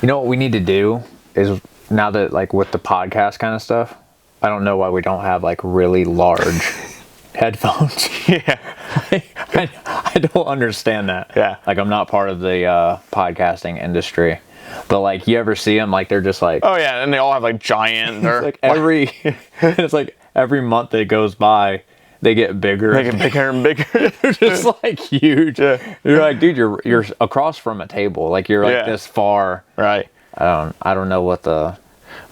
You know what we need to do is, now that, like, with the podcast kind of stuff, I don't know why we don't have, like, really large headphones. Yeah. I don't understand that. Yeah. Like, I'm not part of the podcasting industry. But, like, you ever see them, like, they're just like... Oh, yeah, and they all have, like, giant... It's like it's like every month that goes by, they get bigger. They get bigger and bigger. They're just, like, huge. Yeah. You're like, dude, you're across from a table. Like, you're, like, this far. Right. I don't know what the...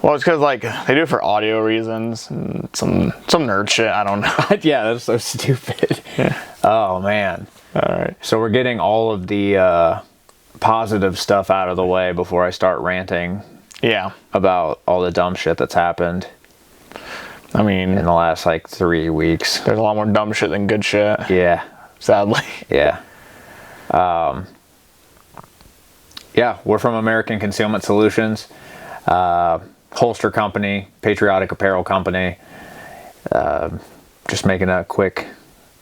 Well, it's because, like, they do it for audio reasons and some nerd shit. I don't know. Yeah, that's so stupid. Yeah. Oh, man. All right. So we're getting all of the positive stuff out of the way before I start ranting. Yeah. About all the dumb shit that's happened. I mean, in the last, like, 3 weeks. There's a lot more dumb shit than good shit. Yeah. Sadly. Yeah. Yeah, we're from American Concealment Solutions. Holster company, patriotic apparel company. Just making a quick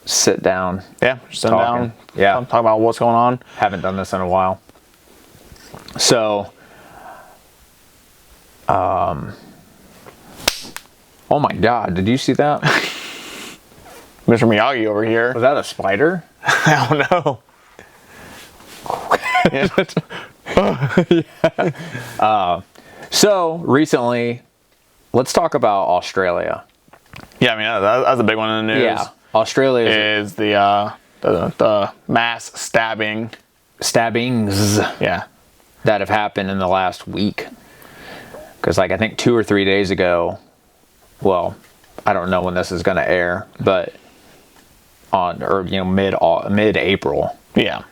sit down. Yeah, just sit down. Yeah. Talk about what's going on. Haven't done this in a while. So, oh my God, did you see that? Mr. Miyagi over here. Was that a spider? I don't know. Yeah. So recently, let's talk about Australia. Yeah, I mean that's a big one in the news. Yeah, Australia is the mass stabbings. Yeah, that have happened in the last week. Because, like, I think 2 or 3 days ago. Well, I don't know when this is going to air, but mid-April. Yeah.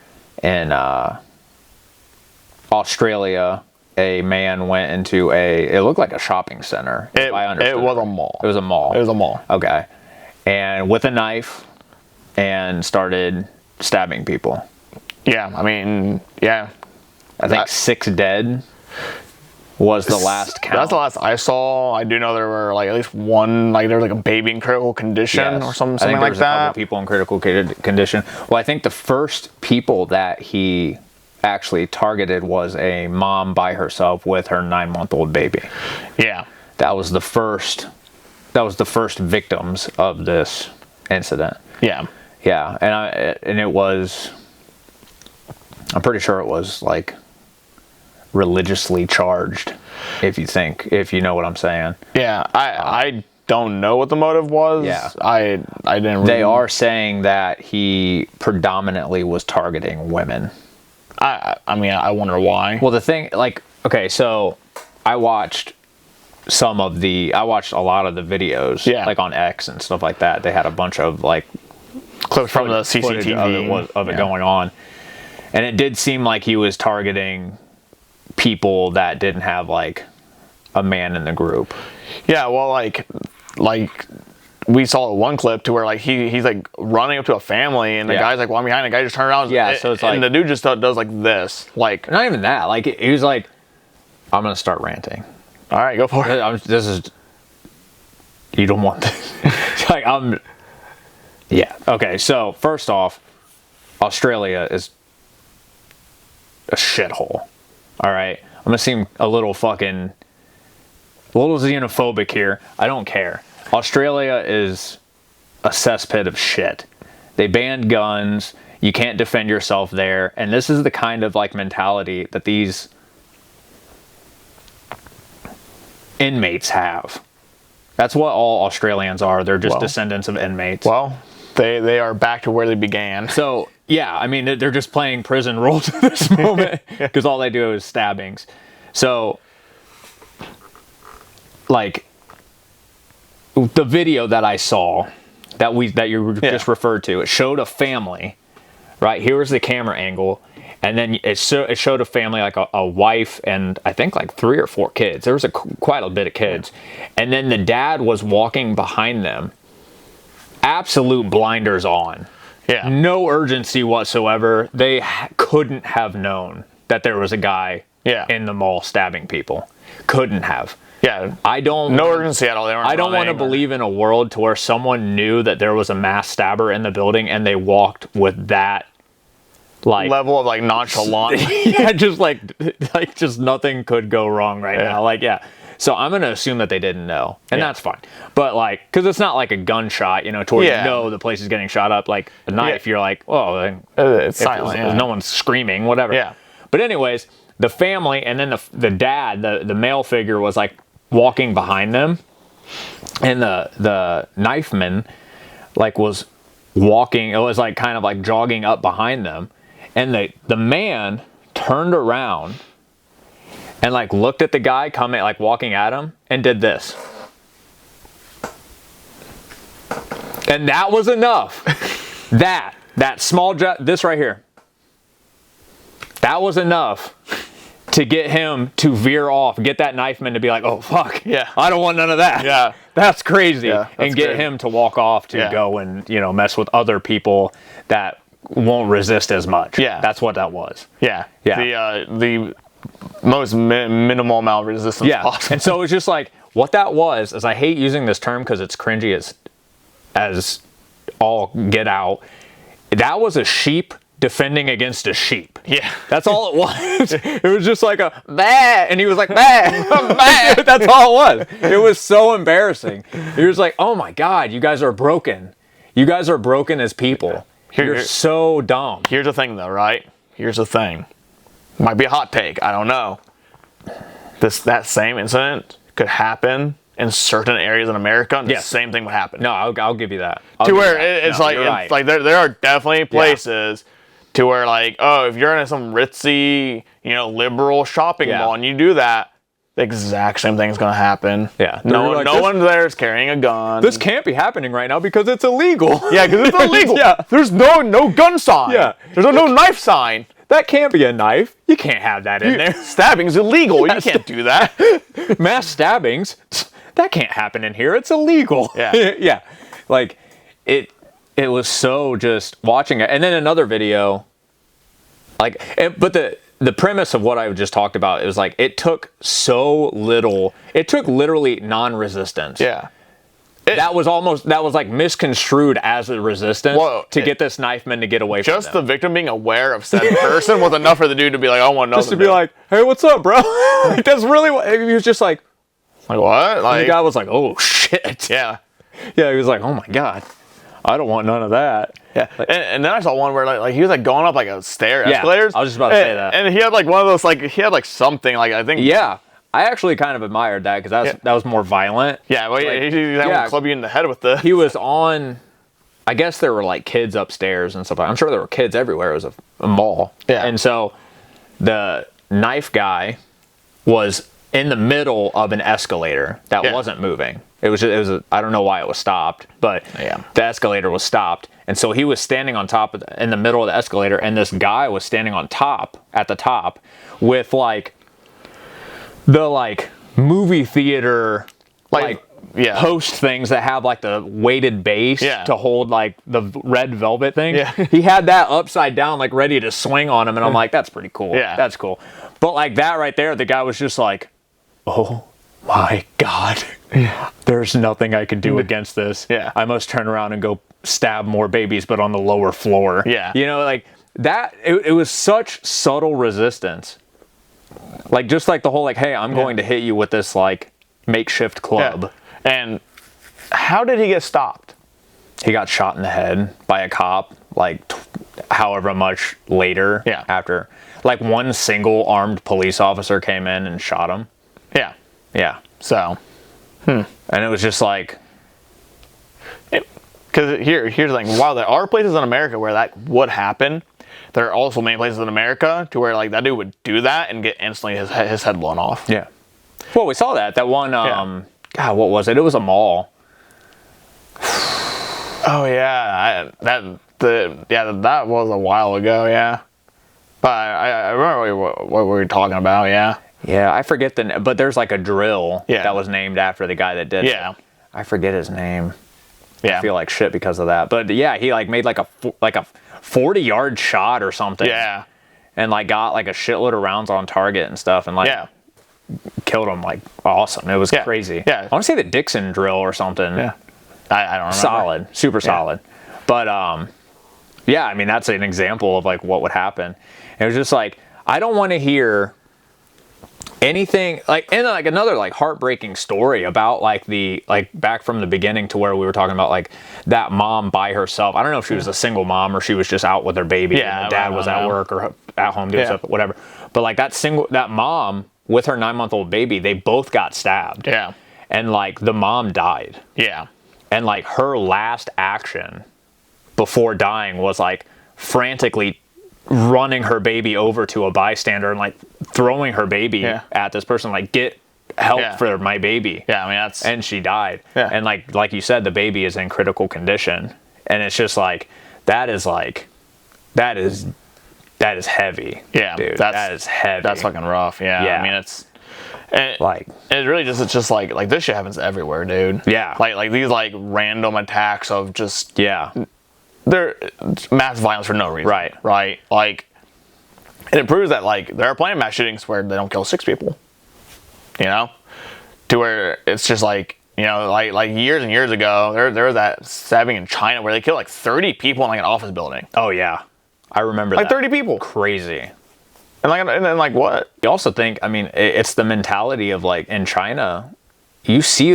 In Australia, a man went into it looked like a shopping center. It was a mall. It was a mall. It was a mall. Okay. And with a knife, and started stabbing people. Yeah, I mean, yeah. I think 6 dead was the last count. That's the last I saw. I do know there were, like, at least one, like, there was, like, a baby in critical condition or something like that. I think there was a couple people in critical condition. Well, I think the first people that he actually targeted was a mom by herself with her 9-month-old baby. Yeah. That was the first victims of this incident. Yeah. Yeah, and it was, I'm pretty sure it was, like, religiously charged, if you know what I'm saying. Yeah, I don't know what the motive was. Yeah. I didn't really... They are saying that he predominantly was targeting women. I mean, I wonder why. Well, the thing, like, okay, so I watched a lot of the videos, like, on X and stuff like that. They had a bunch of, like, clips from the CCTV of it going on. And it did seem like he was targeting people that didn't have, like, a man in the group. Yeah, well, like we saw one clip to where, like, he's like running up to a family, and the guy's like, well, I'm behind. The guy just turned around. Yeah, so it's like, and the dude just does like this, like, not even that. Like, he was like, I'm gonna start ranting. All right, go for it. You don't want this. Like, yeah. Okay. So first off, Australia is a shithole. All right. I'm gonna seem a little xenophobic here. I don't care. Australia is a cesspit of shit. They banned guns. You can't defend yourself there. And this is the kind of, like, mentality that these inmates have. That's what all Australians are. They're just descendants of inmates. Well, they are back to where they began. So, yeah, I mean, they're just playing prison roles at this moment because all they do is stabbings. So, like, the video that I saw that you just referred to, it showed a family, right? Here was the camera angle, and then it showed a family, like a wife and I think like 3 or 4 kids. There was quite a bit of kids. And then the dad was walking behind them, absolute blinders on. Yeah. No urgency whatsoever. They couldn't have known that there was a guy in the mall stabbing people. Couldn't have. Yeah. No urgency at all. I don't want to believe in a world to where someone knew that there was a mass stabber in the building and they walked with that like level of like nonchalant. yeah, just nothing could go wrong right now. Like, yeah. So I'm gonna assume that they didn't know, and that's fine. But like, because it's not like a gunshot, you know, to where you know the place is getting shot up. Like a knife, you're like, oh, it's silent. No one's screaming, whatever. Yeah. But anyways, the family and then the dad, the male figure, was like walking behind them, and the knifeman like was walking. It was like kind of like jogging up behind them, and the man turned around and like looked at the guy coming, like walking at him, and did this. And that was enough. that small this right here. That was enough to get him to veer off, get that knifeman to be like, oh fuck, yeah, I don't want none of that. Yeah, that's crazy. Yeah, that's and get crazy. him to walk off to go and, you know, mess with other people that won't resist as much. Yeah, that's what that was. Yeah, yeah. The most minimal amount of resistance possible. And so it's just like, what that was is, I hate using this term because it's cringy as all get out. That was a sheep defending against a sheep. Yeah. That's all it was. It was just like a bah, and he was like bah, bah. That's all it was. It was so embarrassing. He was like, oh my God, you guys are broken. You guys are broken as people. You're so dumb. Here's the thing though, right? Here's the thing. Might be a hot take, I don't know. That same incident could happen in certain areas in America, and the same thing would happen. No, I'll give you that. It's like there are definitely places to where, like, oh, if you're in some ritzy, you know, liberal shopping mall and you do that, the exact same thing is going to happen. Yeah. No one there is carrying a gun. This can't be happening right now because it's illegal. Yeah, because it's illegal. There's no gun sign. Yeah. There's no knife sign. That can't be a knife. You can't have that in there. Stabbing's illegal. You can't do that. Mass stabbings, that can't happen in here. It's illegal. Yeah. Yeah. Like, it was so just watching it. And then another video, like, but the premise of what I just talked about, it was like, it took so little. It took literally non-resistance. Yeah. That was like misconstrued as a resistance to get this knifeman to get away from them. Just the victim being aware of said person was enough for the dude to be like, I want to know. Just to be like, hey, what's up, bro? Like, that's really what he was just like. Like what? Like, the guy was like, oh shit. Yeah. Yeah, he was like, oh my God, I don't want none of that. Yeah. And then I saw one where like he was like going up like a escalators. I was just about to say that. And he had like one of those, like he had like something, like I think. Yeah. I actually kind of admired that because that was more violent. Yeah, well, like, he would club you in the head with the. He was on. I guess there were like kids upstairs and stuff. I'm sure there were kids everywhere. It was a mall. Yeah. And so the knife guy was in the middle of an escalator that wasn't moving. It was I don't know why it was stopped, but the escalator was stopped. And so he was standing on top in the middle of the escalator, and this guy was standing on top at the top with like the like movie theater post things that have like the weighted base to hold like the red velvet thing. Yeah. He had that upside down, like ready to swing on him, and I'm like, that's pretty cool. Yeah. That's cool. But like that right there, the guy was just like, oh my God. There's nothing I can do against this. Yeah. I must turn around and go stab more babies, but on the lower floor. Yeah. You know, like that, it was such subtle resistance. Like, just like the whole, like, hey, I'm going to hit you with this, like, makeshift club. Yeah. And how did he get stopped? He got shot in the head by a cop, like, however much later. Yeah. After, like, one single armed police officer came in and shot him. Yeah. Yeah. So. And it was just like. Because here's the thing. While there are places in America where that would happen, there are also many places in America to where like that dude would do that and get instantly his head blown off. Yeah. Well, we saw that one. God, what was it? It was a mall. Oh yeah, that was a while ago. Yeah, but I remember what we were talking about. Yeah. Yeah, I forget but there's like a drill that was named after the guy that did it. Yeah. I forget his name. Yeah. I feel like shit because of that. But yeah, he like made like a 40-yard shot or something. Yeah. And like got like a shitload of rounds on target and stuff, and like killed him like awesome. It was crazy. Yeah. I want to say the Dixon drill or something. Yeah. I don't remember. Solid. Super solid. But Yeah, I mean, that's an example of like what would happen. It was just like, I don't want to hear anything like, and like another like heartbreaking story about like back from the beginning to where we were talking about like that mom by herself. I don't know if she was a single mom or she was just out with her baby and the dad was at work or at home doing stuff, whatever. But like that mom with her 9-month-old baby, they both got stabbed. Yeah. And like the mom died. Yeah. And like her last action before dying was like frantically running her baby over to a bystander and like throwing her baby at this person, like, get help for my baby. Yeah, I mean, and she died. Yeah. And like you said, the baby is in critical condition. And it's just like, that is heavy. Yeah, dude. That is heavy. That's fucking rough. Yeah. I mean, it's just like this shit happens everywhere, dude. Yeah. Like these like random attacks of just they're mass violence for no reason. Right. Like, and it proves that like there are plenty of mass shootings where they don't kill 6 people. You know, to where it's just like, you know, like years and years ago, there was that stabbing in China where they killed like 30 people in like an office building. Oh yeah, I remember like that. 30 people. Crazy. And then like what? You also think, I mean, it's the mentality of like in China, you'll see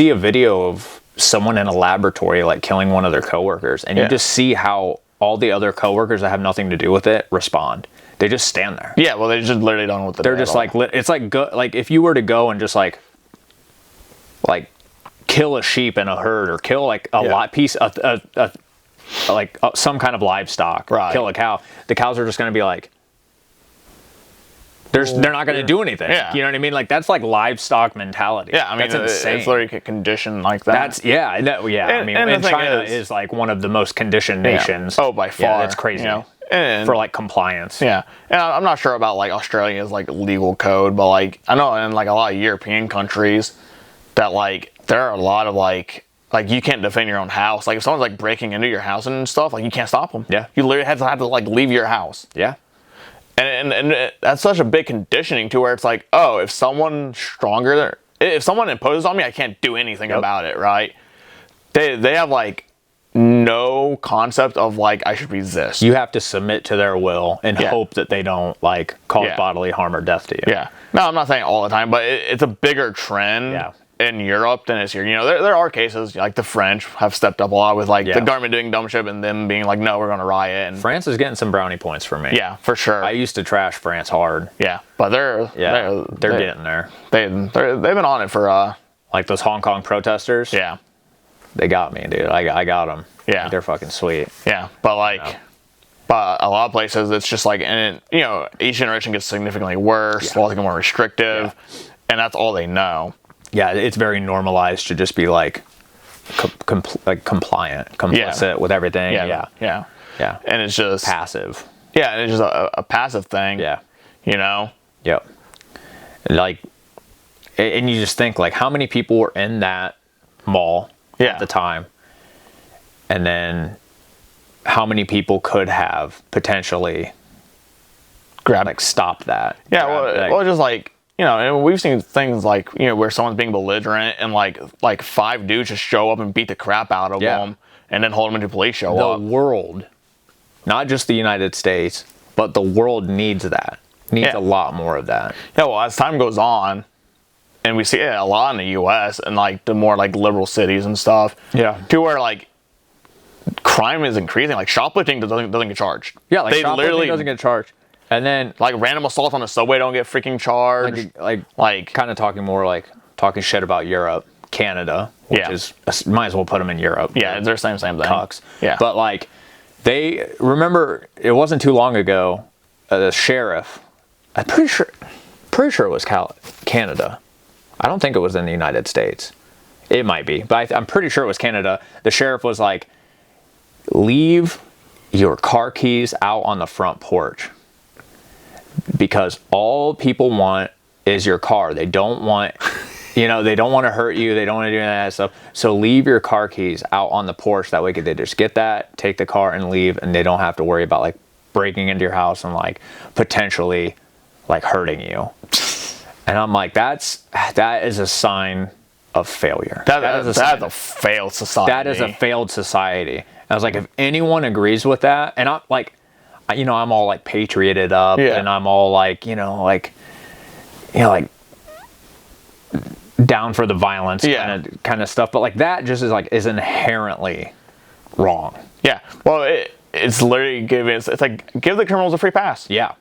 a video of someone in a laboratory like killing one of their coworkers, and you just see how all the other coworkers that have nothing to do with it respond. They just stand there. Yeah, well, they just literally don't know what to do. They're just like, it's like like if you were to go and just like kill a sheep in a herd or kill like a some kind of livestock, kill a cow, the cows are just going to be like, they're not going to do anything. Yeah. You know what I mean? Like, that's like livestock mentality. Yeah, I mean, that's insane. It's literally a condition like that. I mean, and China is like one of the most conditioned nations. Oh, by far. Yeah, it's crazy. You know? And for like compliance. Yeah. And I'm not sure about like Australia's like legal code, but like I know in like a lot of European countries that like there are a lot of like you can't defend your own house. Like if someone's like breaking into your house and stuff, like you can't stop them. Yeah. You literally have to like leave your house. Yeah. And that's such a big conditioning to where it's like, oh, if someone imposes on me, I can't do anything about it, right? They have like no concept of like I should resist. You have to submit to their will and hope that they don't like cause bodily harm or death to you. Yeah. No, I'm not saying all the time, but it's a bigger trend in Europe than it's here. You know, there are cases like the French have stepped up a lot with like the government doing dumb shit and them being like, no, we're going to riot. And France is getting some brownie points for me. Yeah, for sure. I used to trash France hard. Yeah, but they're getting there. They've been on it for like those Hong Kong protesters. Yeah, they got me, dude. I got them. Yeah, like, they're fucking sweet. Yeah, but like. But a lot of places, it's just like, and you know, each generation gets significantly worse. Laws get more restrictive, and that's all they know. Yeah, it's very normalized to just be like, compliant, complicit with everything. Yeah. And it's just passive. Yeah, and it's just a passive thing. Yeah. You know. Yep. Like, and you just think like, how many people were in that mall at the time, and then how many people could have potentially stopped that? Yeah, well, just like, you know, and we've seen things like, you know, where someone's being belligerent and like 5 dudes just show up and beat the crap out of them and then hold them until police show up. The world, not just the United States, but the world needs that. Needs a lot more of that. Yeah, well, as time goes on, and we see it a lot in the U.S. and like the more like liberal cities and stuff. Yeah. To where like crime is increasing. Like shoplifting doesn't get charged. Yeah, like shoplifting doesn't get charged. And then like random assaults on the subway don't get freaking charged. Like kind of talking shit about Europe, Canada, which is might as well put them in Europe. Yeah, they're same thing. Cucks. Yeah. But like they remember it wasn't too long ago, the sheriff, I'm pretty sure it was Canada. I don't think it was in the United States. It might be, but I'm pretty sure it was Canada. The sheriff was like, leave your car keys out on the front porch. Because all people want is your car. They don't want, you know, they don't want to hurt you. They don't want to do any of that stuff. So leave your car keys out on the porch. That way they just get that, take the car and leave. And they don't have to worry about like breaking into your house and like potentially like hurting you. And I'm like, that is a sign of failure. That's a failed society. That is a failed society. I was like, if anyone agrees with that, and I'm like, I'm all like patrioted up, and I'm all like, like down for the violence kind of stuff. But like that just is inherently wrong. Yeah. Well, it's literally it's like give the criminals a free pass. Yeah.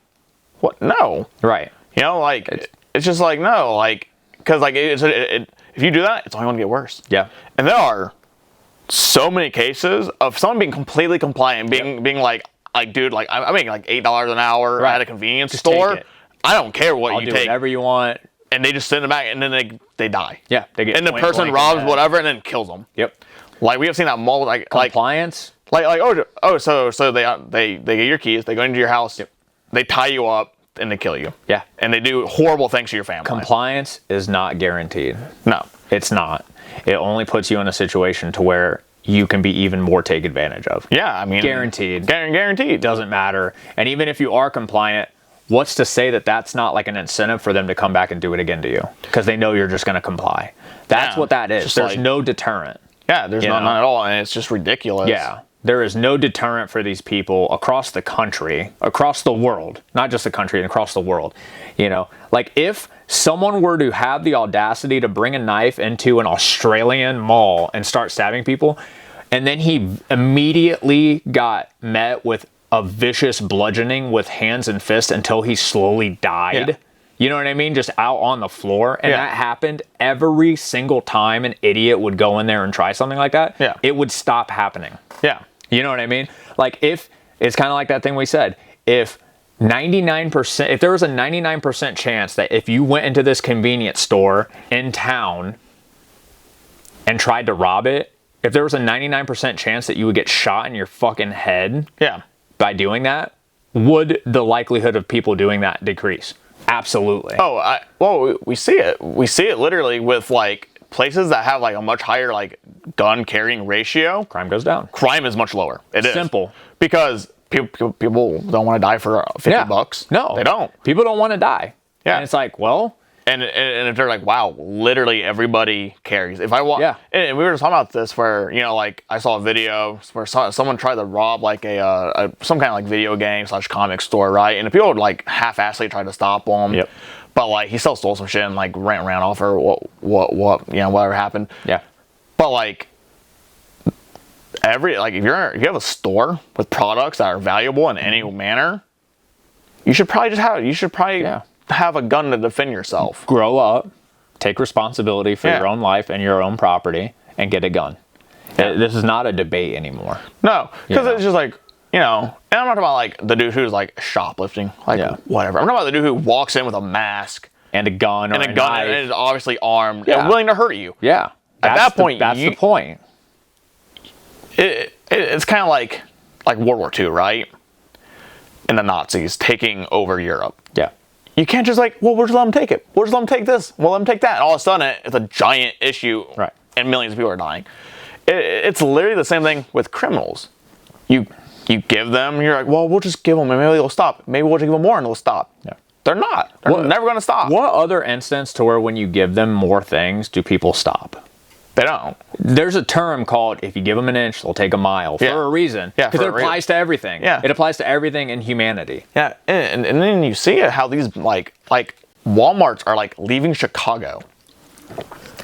What? No. Right. It's just like no, like because like if you do that, it's only going to get worse. Yeah. And there are so many cases of someone being completely compliant, being like dude, like I'm making like $8 an hour at a convenience store. I don't care what you take. Whatever you want. And they just send them back, and then they die. Yeah, they get. And the person robs whatever, and then kills them. Yep. Like we have seen that compliance. So they get your keys, they go into your house, they tie you up, and they kill you. Yeah. And they do horrible things to your family. Compliance is not guaranteed. No, it's not. It only puts you in a situation to where you can be even more taken advantage of. Yeah, I mean, guaranteed. Guaranteed. Doesn't matter. And even if you are compliant, what's to say that that's not like an incentive for them to come back and do it again to you? Because they know you're just going to comply. That's what that is. There's no deterrent. Yeah, there's none at all, and it's just ridiculous. Yeah, there is no deterrent for these people across the country, across the world, not just the country, across the world. Like if someone were to have the audacity to bring a knife into an Australian mall and start stabbing people, and then he immediately got met with a vicious bludgeoning with hands and fists until he slowly died. Yeah. You know what I mean? Just out on the floor. And that happened every single time an idiot would go in there and try something like that. Yeah. It would stop happening. Yeah. You know what I mean? Like if it's kind of like that thing we said, if there was a 99% chance that if you went into this convenience store in town and tried to rob it, if there was a 99% chance that you would get shot in your fucking head by doing that, would the likelihood of people doing that decrease? Absolutely. Oh, we see it. We see it literally with like places that have like a much higher like gun carrying ratio. Crime goes down. Crime is much lower. It is simple because people don't want to die for $50. No, they don't. People don't want to die. Yeah, and it's like, well, and if they're like, wow, literally everybody carries. If I want, and we were just talking about this where like I saw a video where someone tried to rob like some kind of like video game / comic store, right? And the people would like half-assedly try to stop him. Yep. But like he still stole some shit and like ran off or whatever happened. Yeah. But like if you have a store with products that are valuable in any manner, you should probably have a gun to defend yourself. Grow up, take responsibility for your own life and your own property, and get a gun. This is not a debate anymore. No, because it's just like, and I'm not talking about like the dude who's like shoplifting, whatever. I'm talking about the dude who walks in with a mask and a gun or a knife. And is obviously armed and willing to hurt you. Yeah. At that point, that's the point. It's kind of like World War II, right? And the Nazis taking over Europe. Yeah. You can't just like, well, we'll just let them take it. We'll just let them take this. We'll let them take that. And all of a sudden, it's a giant issue. Right. And millions of people are dying. It's literally the same thing with criminals. You give them, you're like, well, we'll just give them and maybe they'll stop. Maybe we'll just give them more and they'll stop. Yeah. They're not. They're never going to stop. What other instance to where when you give them more things, do people stop? They don't. There's a term called, if you give them an inch, they'll take a mile, for a reason. Yeah, because it applies to everything. Yeah. It applies to everything in humanity. Yeah, and then you see how these, like Walmarts are, like, leaving Chicago.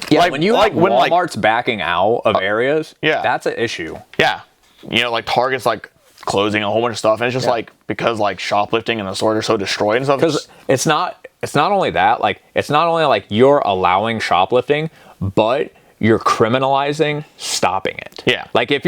Yeah, like, when Walmart's backing out of areas, that's an issue. Yeah. Like, Target's, like, closing a whole bunch of stuff, and it's just, like, because, like, shoplifting and the stores are so destroyed and stuff. Because it's not only that, like, it's not only, like, you're allowing shoplifting, but you're criminalizing stopping it. Yeah. Like if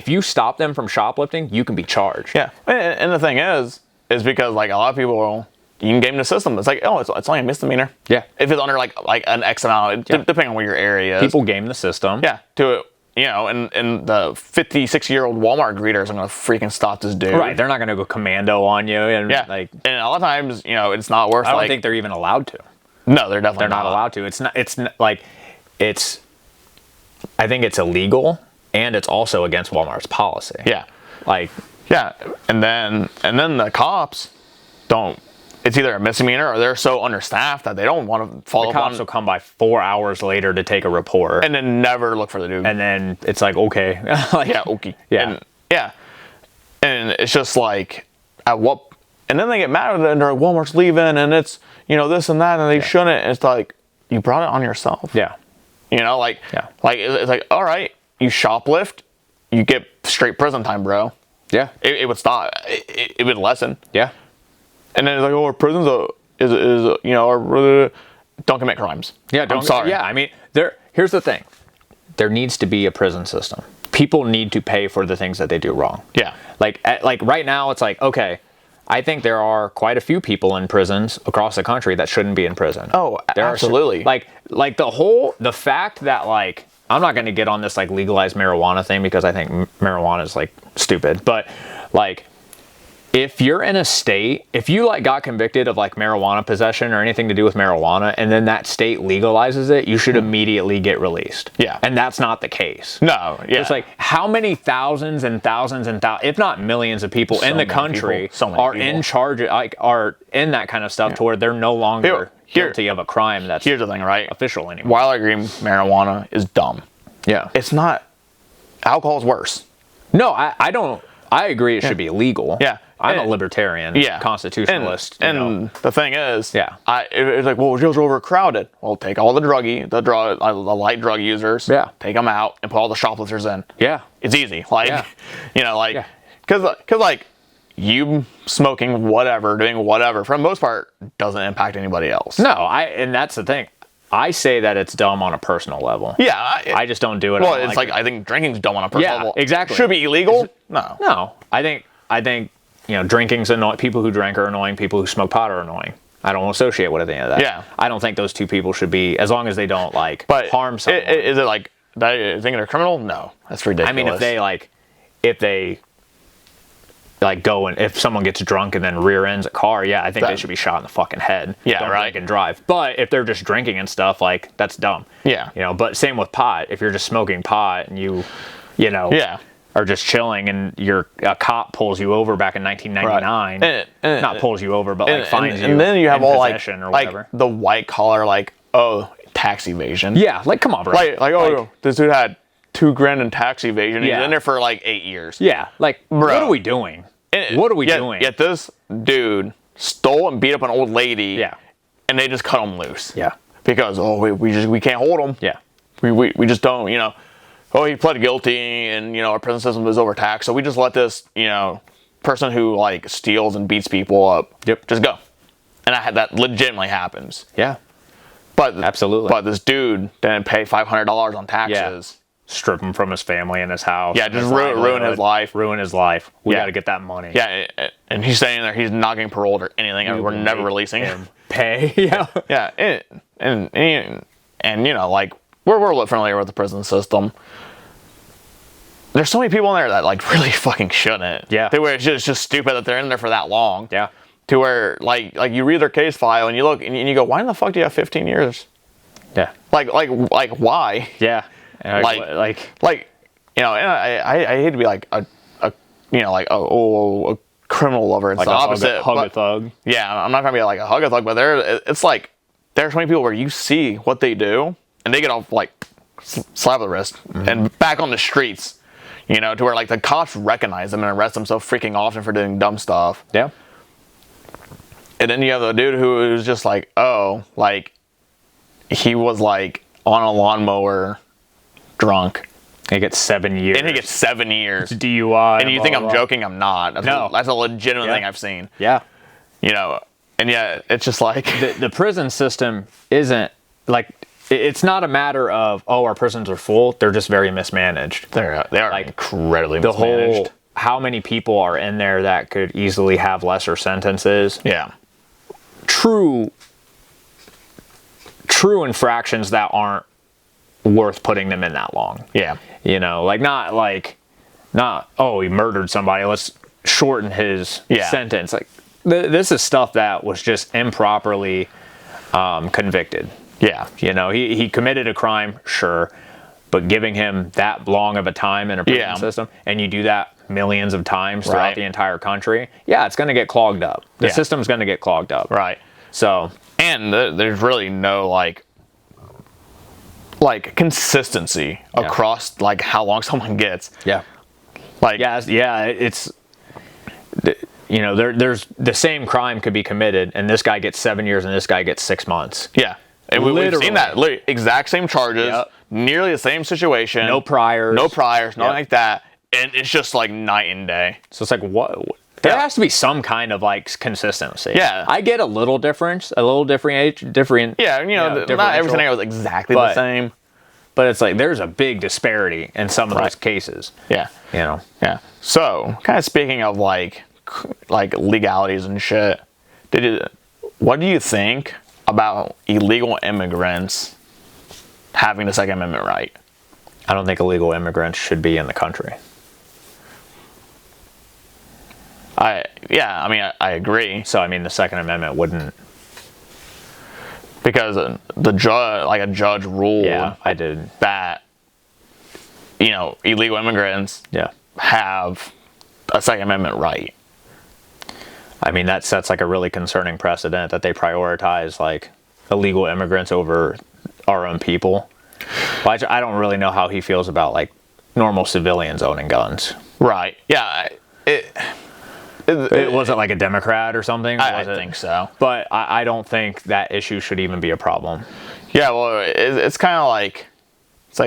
you stop them from shoplifting, you can be charged. Yeah. And the thing is because like a lot of people, you can game the system. It's like, oh, it's only a misdemeanor. Yeah. If it's under like an X amount, depending on where your area is. People game the system. Yeah. To and the 56-year-old Walmart greeters are going to freaking stop this dude. Right. They're not going to go commando on you. And and a lot of times, it's not worth. I don't think they're even allowed to. No, they're definitely not allowed to. I think it's illegal, and it's also against Walmart's policy. Yeah. Like. Yeah, and then the cops don't it's either a misdemeanor or they're so understaffed that they don't want to follow up on. The cops will come by 4 hours later to take a report. And then never look for the dude. And then it's like, okay. Like, yeah, okay. Yeah. And it's just like, at what... And then they get mad and they're like, Walmart's leaving and it's, this and that, and they shouldn't. And it's like, you brought it on yourself. Yeah. Like it's like, all right, you shoplift, you get straight prison time, bro. Yeah. It would stop. It would lessen. Yeah. And then it's like, our prisons don't commit crimes. Yeah, I'm sorry. Yeah, I mean, here's the thing. There needs to be a prison system. People need to pay for the things that they do wrong. Yeah. Like right now, it's like, okay, I think there are quite a few people in prisons across the country that shouldn't be in prison. Oh, absolutely. Like the fact that, like, I'm not going to get on this like legalized marijuana thing because I think marijuana is like stupid, but like, if you're in a state, if you like got convicted of like marijuana possession or anything to do with marijuana, and then that state legalizes it, you should immediately get released. Yeah. And that's not the case. No. Yeah. It's like, how many thousands and thousands and thousands, if not millions of people in the country are in charge of, like, are in that kind of stuff to where they're no longer guilty of a crime that's here's the thing, right? Official anymore. While I agree marijuana is dumb. Yeah. It's not. Alcohol is worse. No, I don't. I agree it should be illegal. Yeah. I'm a libertarian, constitutionalist. And the thing is, it's like, well, jails are overcrowded. Well, take all the light drug users, take them out, and put all the shoplifters in. Yeah. It's easy. Like, because like, you smoking whatever, doing whatever, for the most part, doesn't impact anybody else. No, and that's the thing. I say that it's dumb on a personal level. Yeah. I just don't do it. Well, it's like I think drinking's dumb on a personal level. Exactly. Should be illegal? No. No. I think drinking's annoying. People who drink are annoying. People who smoke pot are annoying. I don't associate with any of that. Yeah. I don't think those two people should be, as long as they don't harm someone. Is it like, thinking they're a criminal? No. That's ridiculous. I mean, if they go and if someone gets drunk and then rear ends a car, I think they should be shot in the fucking head. Yeah, don't right. drink and drive. But if they're just drinking and stuff, like, that's dumb. Yeah. But same with pot. If you're just smoking pot and you are just chilling and a cop pulls you over back in 1999, right. Not pulls you over, but fines you. And then you have all like whatever. The white collar, tax evasion. Yeah, like, come on, bro. This dude had $2,000 in tax evasion. He's in there for 8 years. Yeah, like, bro, what are we doing? What are we doing? Yet this dude stole and beat up an old lady. Yeah. And they just cut him loose. Yeah. Because we can't hold him. Yeah. We just don't, he pled guilty and our prison system is overtaxed, so we just let this, person who steals and beats people up just go. And that legitimately happens. Yeah. But absolutely. But this dude didn't pay $500 on taxes. Yeah. Strip him from his family and his house. Yeah, just ruin his life. Ruin his life. We got to get that money. Yeah, and he's saying there he's not getting paroled or anything. We're never releasing him. Pay. Yeah. Yeah, and we're familiar with the prison system. There's so many people in there that really fucking shouldn't. Yeah. It's just stupid that they're in there for that long. Yeah. To where you read their case file and you look and you go, why in the fuck do you have 15 years? Yeah. Like why? Yeah. And I hate to be a criminal lover. It's the opposite. Hug a thug. Yeah, I'm not trying to be a hug a thug, but there's so many people where you see what they do and they get off slap the wrist and back on the streets, to where the cops recognize them and arrest them so freaking often for doing dumb stuff. Yeah. And then you have the dude who was just he was on a lawnmower drunk. He gets 7 years. And he gets 7 years. It's DUI. And you think I'm joking? I'm not. That's a legitimate thing I've seen. Yeah. And it's just the prison system isn't it's not a matter of, our prisons are full. They're just very mismanaged. They are incredibly mismanaged. How many people are in there that could easily have lesser sentences? Yeah. True infractions that aren't worth putting them in that long. Yeah. Not he murdered somebody, let's shorten his sentence. This is stuff that was just improperly convicted. Yeah. He committed a crime, sure, but giving him that long of a time in a prison system, and you do that millions of times throughout the entire country, yeah, it's going to get clogged up. The system's going to get clogged up. Right. So, and there's really no like consistency across like how long someone gets. Yeah. Like it's you know, there's the same crime could be committed, and this guy gets 7 years, and this guy gets 6 months. Yeah. And we've seen that. Exact same charges, nearly the same situation. No priors. Nothing like that. And it's just like night and day. So it's like, what? There has to be some kind of like consistency. Yeah. I get a little different age. Yeah, you know, not every scenario is exactly the same. But it's like there's a big disparity in some of those cases. Yeah. You know? Yeah. So, kind of speaking of like legalities and shit, what do you think about illegal immigrants having the Second Amendment right? I don't think illegal immigrants should be in the country. I agree. So I mean, the Second Amendment wouldn't, because a judge ruled. Yeah, I did that. You know, illegal immigrants. Have a Second Amendment right. I mean, that sets like a really concerning precedent that they prioritize like illegal immigrants over our own people. Well, I don't really know how he feels about like normal civilians owning guns. Right. Yeah. It wasn't like a Democrat or something. I think so. But I don't think that issue should even be a problem. Yeah. Well, it's kind of like, it's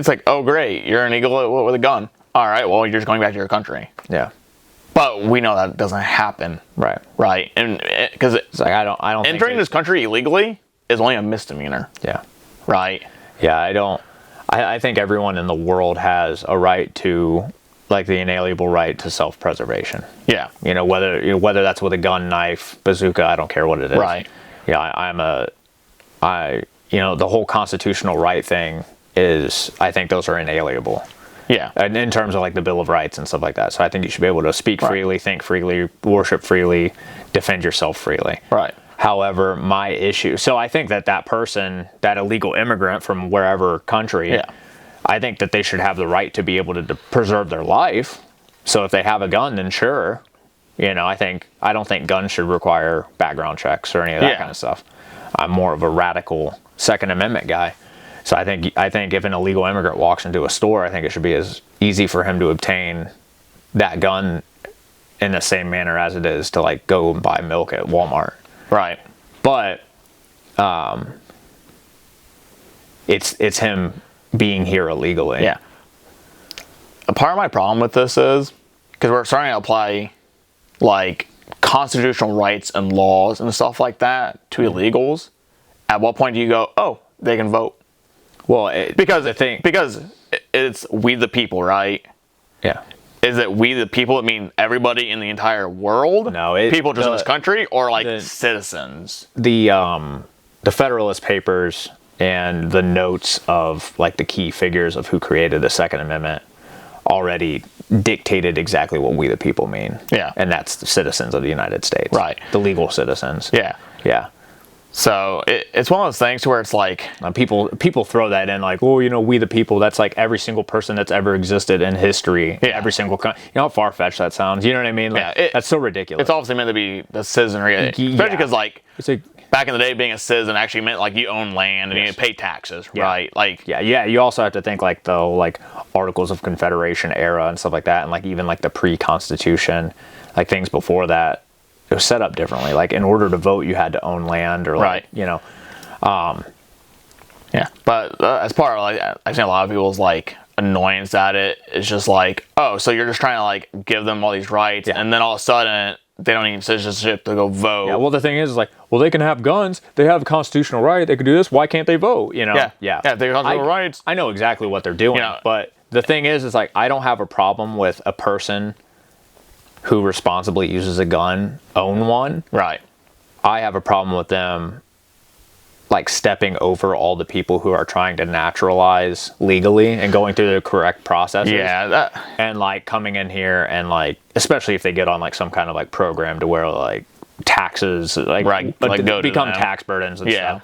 like, oh great, you're an illegal with a gun. All right, well, you're just going back to your country. Yeah. But we know that doesn't happen. Right. Right. And because it's like I don't entering this country illegally is only a misdemeanor. Yeah. Right. Yeah, I think everyone in the world has a right to, like, the inalienable right to self-preservation. Yeah. You know, whether that's with a gun, knife, bazooka, I don't care what it is. Right. Yeah, you know, the whole constitutional right thing is, I think those are inalienable. Yeah. And in terms of like the Bill of Rights and stuff like that. So I think you should be able to speak freely, think freely, worship freely, defend yourself freely. Right. However, my issue, so I think that person, that illegal immigrant from wherever country, I think that they should have the right to be able to preserve their life. So if they have a gun, then sure. You know, I don't think guns should require background checks or any of that kind of stuff. I'm more of a radical Second Amendment guy. So I think if an illegal immigrant walks into a store, I think it should be as easy for him to obtain that gun in the same manner as it is to like go and buy milk at Walmart. Right. But it's him being here illegally. Yeah. A part of my problem with this is because we're starting to apply like constitutional rights and laws and stuff like that to illegals. At what point do you go, oh, they can vote? Well, because it's we the people, right? Yeah. Is it we the people? I mean, everybody in the entire world? No, people just in this country, or like citizens? The Federalist Papers and the notes of like the key figures of who created the Second Amendment already dictated exactly what we the people mean. Yeah. And that's the citizens of the United States. Right. The legal citizens. Yeah. Yeah. So it's one of those things where it's like people throw that in like, oh, you know, we the people. That's like every single person that's ever existed in history. Yeah. Every single you know how far fetched that sounds. You know what I mean? Like, that's so ridiculous. It's obviously meant to be the citizenry, especially because like it's like back in the day, being a citizen actually meant like you own land and you pay taxes, right? Like You also have to think like the Articles of Confederation era and stuff like that, and like even like the pre-Constitution, like things before that. It was set up differently. Like in order to vote, you had to own land, or like, you know. Yeah, but as part of like, I've seen a lot of people's like annoyance at it. It's just like, oh, so you're just trying to like give them all these rights, and then all of a sudden they don't need citizenship to go vote. Yeah. Well, the thing is like, well, they can have guns. They have a constitutional right. They can do this. Why can't they vote? You know. Yeah. They have constitutional rights. I know exactly what they're doing, but the thing is like, I don't have a problem with a person who responsibly uses a gun own one. Right. I have a problem with them like stepping over all the people who are trying to naturalize legally and going through the correct processes. Yeah. And like coming in here and like, especially if they get on like some kind of like program to where like taxes like become tax burdens and stuff,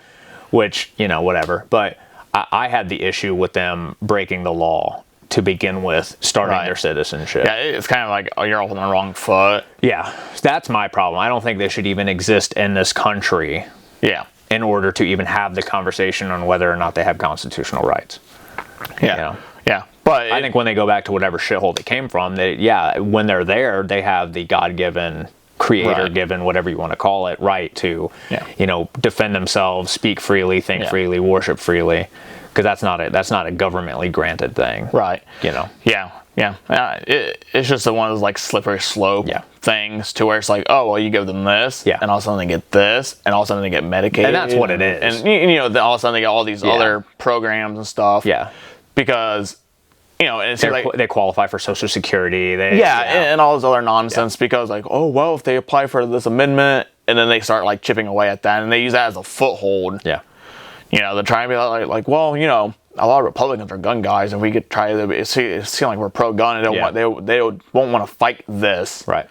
which, you know, whatever. But I had the issue with them breaking the law to begin with, starting their citizenship. Yeah, it's kind of like, oh, you're on the wrong foot. Yeah, that's my problem. I don't think they should even exist in this country. Yeah. In order to even have the conversation on whether or not they have constitutional rights. Yeah. You know? Yeah. But I think when they go back to whatever shithole they came from, when they're there, they have the God-given, creator-given, whatever you want to call it, right to, defend themselves, speak freely, think freely, worship freely, because that's not a governmentally granted thing. Right. Yeah. Yeah. It's just one of those like slippery slope things to where it's like, oh, well, you give them this, and all of a sudden they get this, and all of a sudden they get medicated. And that's what it is. And, all of a sudden they get all these other programs and stuff. Yeah. Because, it's like, they qualify for Social Security. And all this other nonsense because like, oh, well, if they apply for this amendment, and then they start like chipping away at that, and they use that as a foothold. Yeah. They're trying to be like, well, a lot of Republicans are gun guys, and we could try to seem like we're pro-gun, and they won't want to fight this. Right.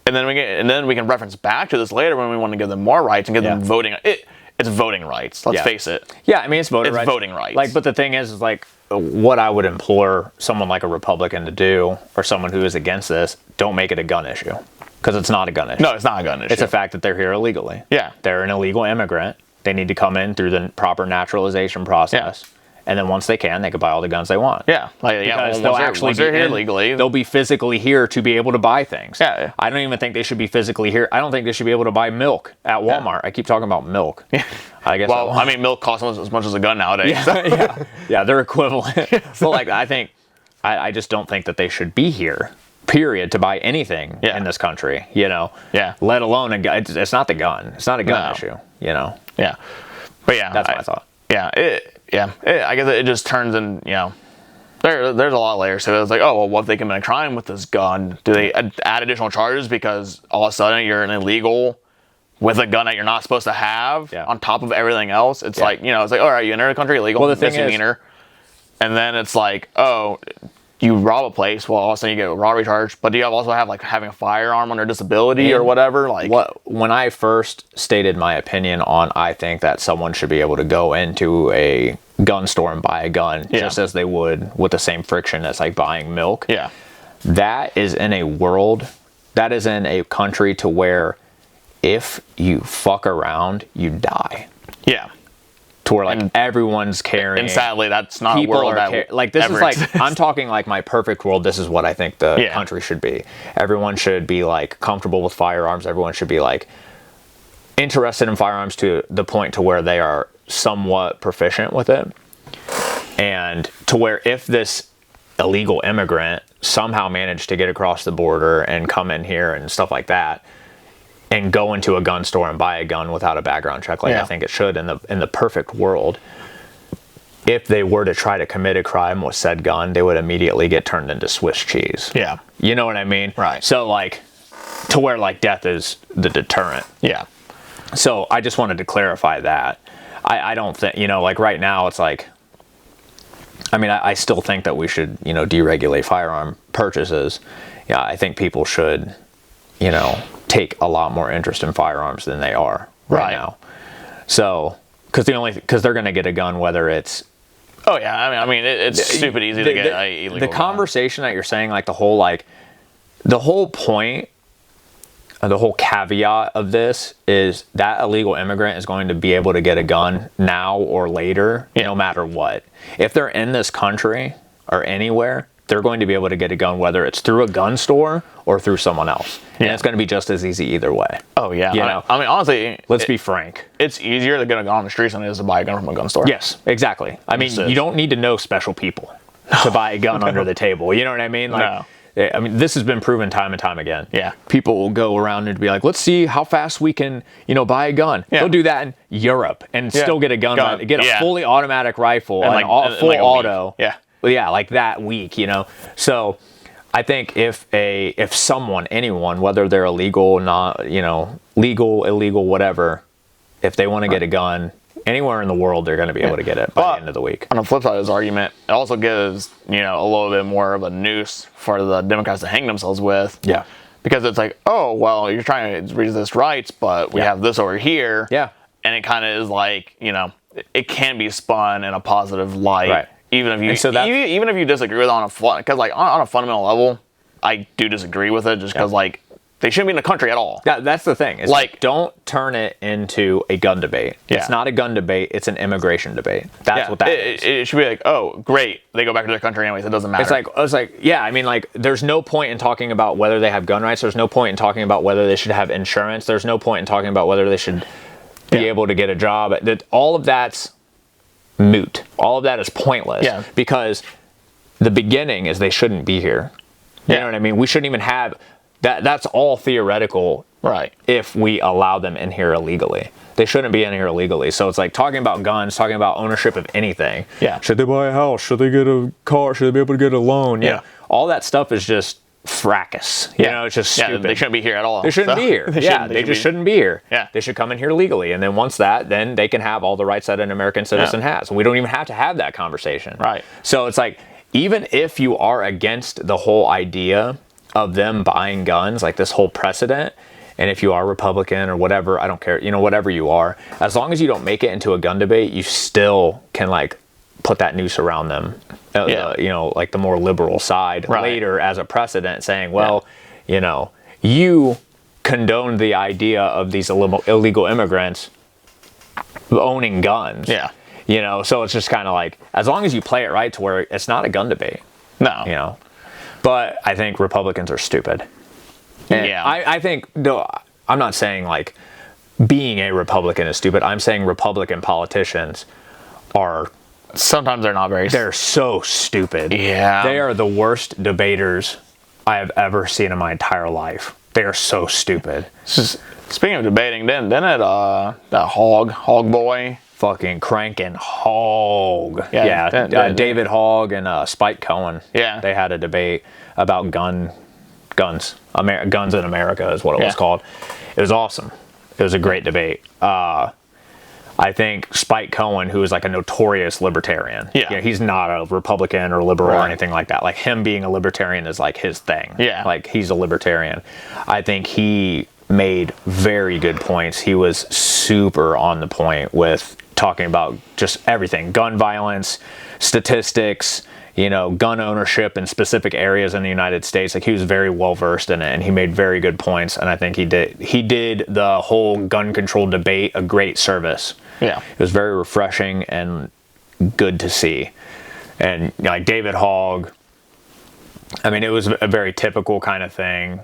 And then we can reference back to this later when we want to give them more rights and give them voting. It's voting rights. Let's face it. Yeah, I mean it's voting rights. It's voting rights. Like, but the thing is like what I would implore someone like a Republican to do, or someone who is against this, don't make it a gun issue, because it's not a gun issue. No, it's not a gun issue. It's a fact that they're here illegally. Yeah. They're an illegal immigrant. They need to come in through the proper naturalization process. Yeah. And then once they can buy all the guns they want. Yeah. Because they'll actually be here legally. They'll be physically here to be able to buy things. Yeah. I don't even think they should be physically here. I don't think they should be able to buy milk at Walmart. I keep talking about milk. Yeah. I guess. Well, milk costs as much as a gun nowadays. Yeah, they're equivalent. But I just don't think that they should be here, period, to buy anything in this country, Yeah. Let alone a gun. It's not the gun. It's not a gun issue, Yeah. But that's my thought. Yeah. I guess it just turns in, there's a lot of layers to it. It's like, oh, well, what if they commit a crime with this gun? Do they add additional charges because all of a sudden you're an illegal with a gun that you're not supposed to have on top of everything else? It's like, it's like, all right, you enter the country illegal, well, the thing misdemeanor. And then it's like, oh, you rob a place, well, all of a sudden you get a robbery charge, but do you also have having a firearm under disability or whatever? When I first stated my opinion on, I think that someone should be able to go into a gun store and buy a gun just as they would with the same friction as buying milk. Yeah. That is in a country to where if you fuck around, you die. Yeah. To where everyone's carrying. And sadly, that's not a world that this is exists. I'm talking my perfect world. This is what I think the country should be. Everyone should be comfortable with firearms. Everyone should be interested in firearms to the point to where they are somewhat proficient with it. And to where if this illegal immigrant somehow managed to get across the border and come in here and stuff like that, and go into a gun store and buy a gun without a background check, I think it should in the perfect world. If they were to try to commit a crime with said gun, they would immediately get turned into Swiss cheese. Yeah. You know what I mean? Right. So to where death is the deterrent. Yeah. So I just wanted to clarify that. I don't think, right now it's I still think that we should, deregulate firearm purchases. Yeah, I think people should, take a lot more interest in firearms than they are right now. So, because they're going to get a gun whether it's. Oh yeah, it's stupid easy to get illegal. The conversation that you're saying, the whole point, the whole caveat of this is that illegal immigrant is going to be able to get a gun now or later, no matter what. If they're in this country or anywhere, they're going to be able to get a gun, whether it's through a gun store or through someone else. And it's going to be just as easy either way. Oh, yeah. Honestly... Let's be frank. It's easier to get a gun on the streets than it is to buy a gun from a gun store. Yes, exactly. You don't need to know special people to buy a gun under the table. You know what I mean? No. This has been proven time and time again. Yeah. People will go around and be like, let's see how fast we can, buy a gun. Yeah. They'll do that in Europe and still get a gun. Get a fully automatic rifle and full auto. Yeah. Yeah, that week, So I think if anyone, whether they're illegal, not, legal, illegal, whatever, if they want to get a gun anywhere in the world, they're going to be able to get it by the end of the week. On the flip side of this argument, it also gives, a little bit more of a noose for the Democrats to hang themselves with. Yeah. Because it's like, oh, well, you're trying to resist rights, but we have this over here. Yeah. And it kind of is like, it can be spun in a positive light. Right. Even if you even if you disagree with it on a because like on a fundamental level, I do disagree with it just because like they shouldn't be in the country at all. That's the thing. It's like, don't turn it into a gun debate. Yeah. It's not a gun debate. It's an immigration debate. That's what that is. It should be like, oh, great, they go back to their country anyways. It doesn't matter. It's like, yeah. I mean, like, there's no point in talking about whether they have gun rights. There's no point in talking about whether they should have insurance. There's no point in talking about whether they should be able to get a job. All of that's moot. All of that is pointless. Yeah. Because the beginning is they shouldn't be here. You know what I mean? We shouldn't even have. That's all theoretical, right? If we allow them in here illegally, they shouldn't be in here illegally. So it's like talking about guns, talking about ownership of anything. Yeah. Should they buy a house? Should they get a car? Should they be able to get a loan? Yeah. All that stuff is just fracas. You know, it's just stupid. They shouldn't be here at all. They shouldn't be here. They just shouldn't be here. Yeah. They should come in here legally, and then once then they can have all the rights that an American citizen has. We don't even have to have that conversation. Right. So it's like, even if you are against the whole idea of them buying guns, like this whole precedent, and if you are Republican or whatever, I don't care, whatever you are, as long as you don't make it into a gun debate, you still can like put that noose around them, like the more liberal side later as a precedent, saying, well, you condoned the idea of these illegal immigrants owning guns. Yeah. So it's just kind of like, as long as you play it right to where it's not a gun debate. No. But I think Republicans are stupid. And I think, no, I'm not saying like being a Republican is stupid. I'm saying Republican politicians are... Sometimes they're not very... They're so stupid. Yeah. They are the worst debaters I have ever seen in my entire life. They are so stupid. Speaking of debating, then that Hog boy... Fucking cranking Hog. David Hogg and Spike Cohen. Yeah. They had a debate about guns. Guns in America is what it was called. It was awesome. It was a great debate. I think Spike Cohen, who is like a notorious libertarian. Yeah. He's not a Republican or liberal or anything like that. Like, him being a libertarian is like his thing. Yeah. Like, he's a libertarian. I think he made very good points. He was super on the point with talking about just everything, gun violence, statistics, gun ownership in specific areas in the United States. Like, he was very well versed in it, and he made very good points. And I think he did the whole gun control debate a great service. Yeah, it was very refreshing and good to see. And like David Hogg, I mean, it was a very typical kind of thing.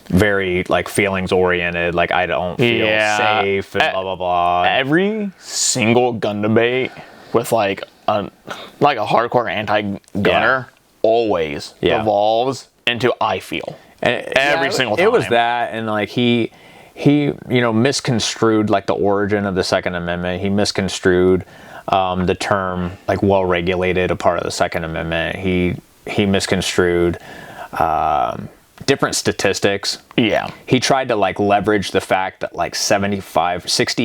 Very like feelings oriented, like I don't feel safe and blah blah blah. Every single gun debate with like a hardcore anti-gunner always evolves into I feel. Every single time. It was that, and like he misconstrued like the origin of the Second Amendment. He misconstrued the term like well regulated, a part of the Second Amendment. He misconstrued different statistics. Yeah. He tried to like leverage the fact that like 60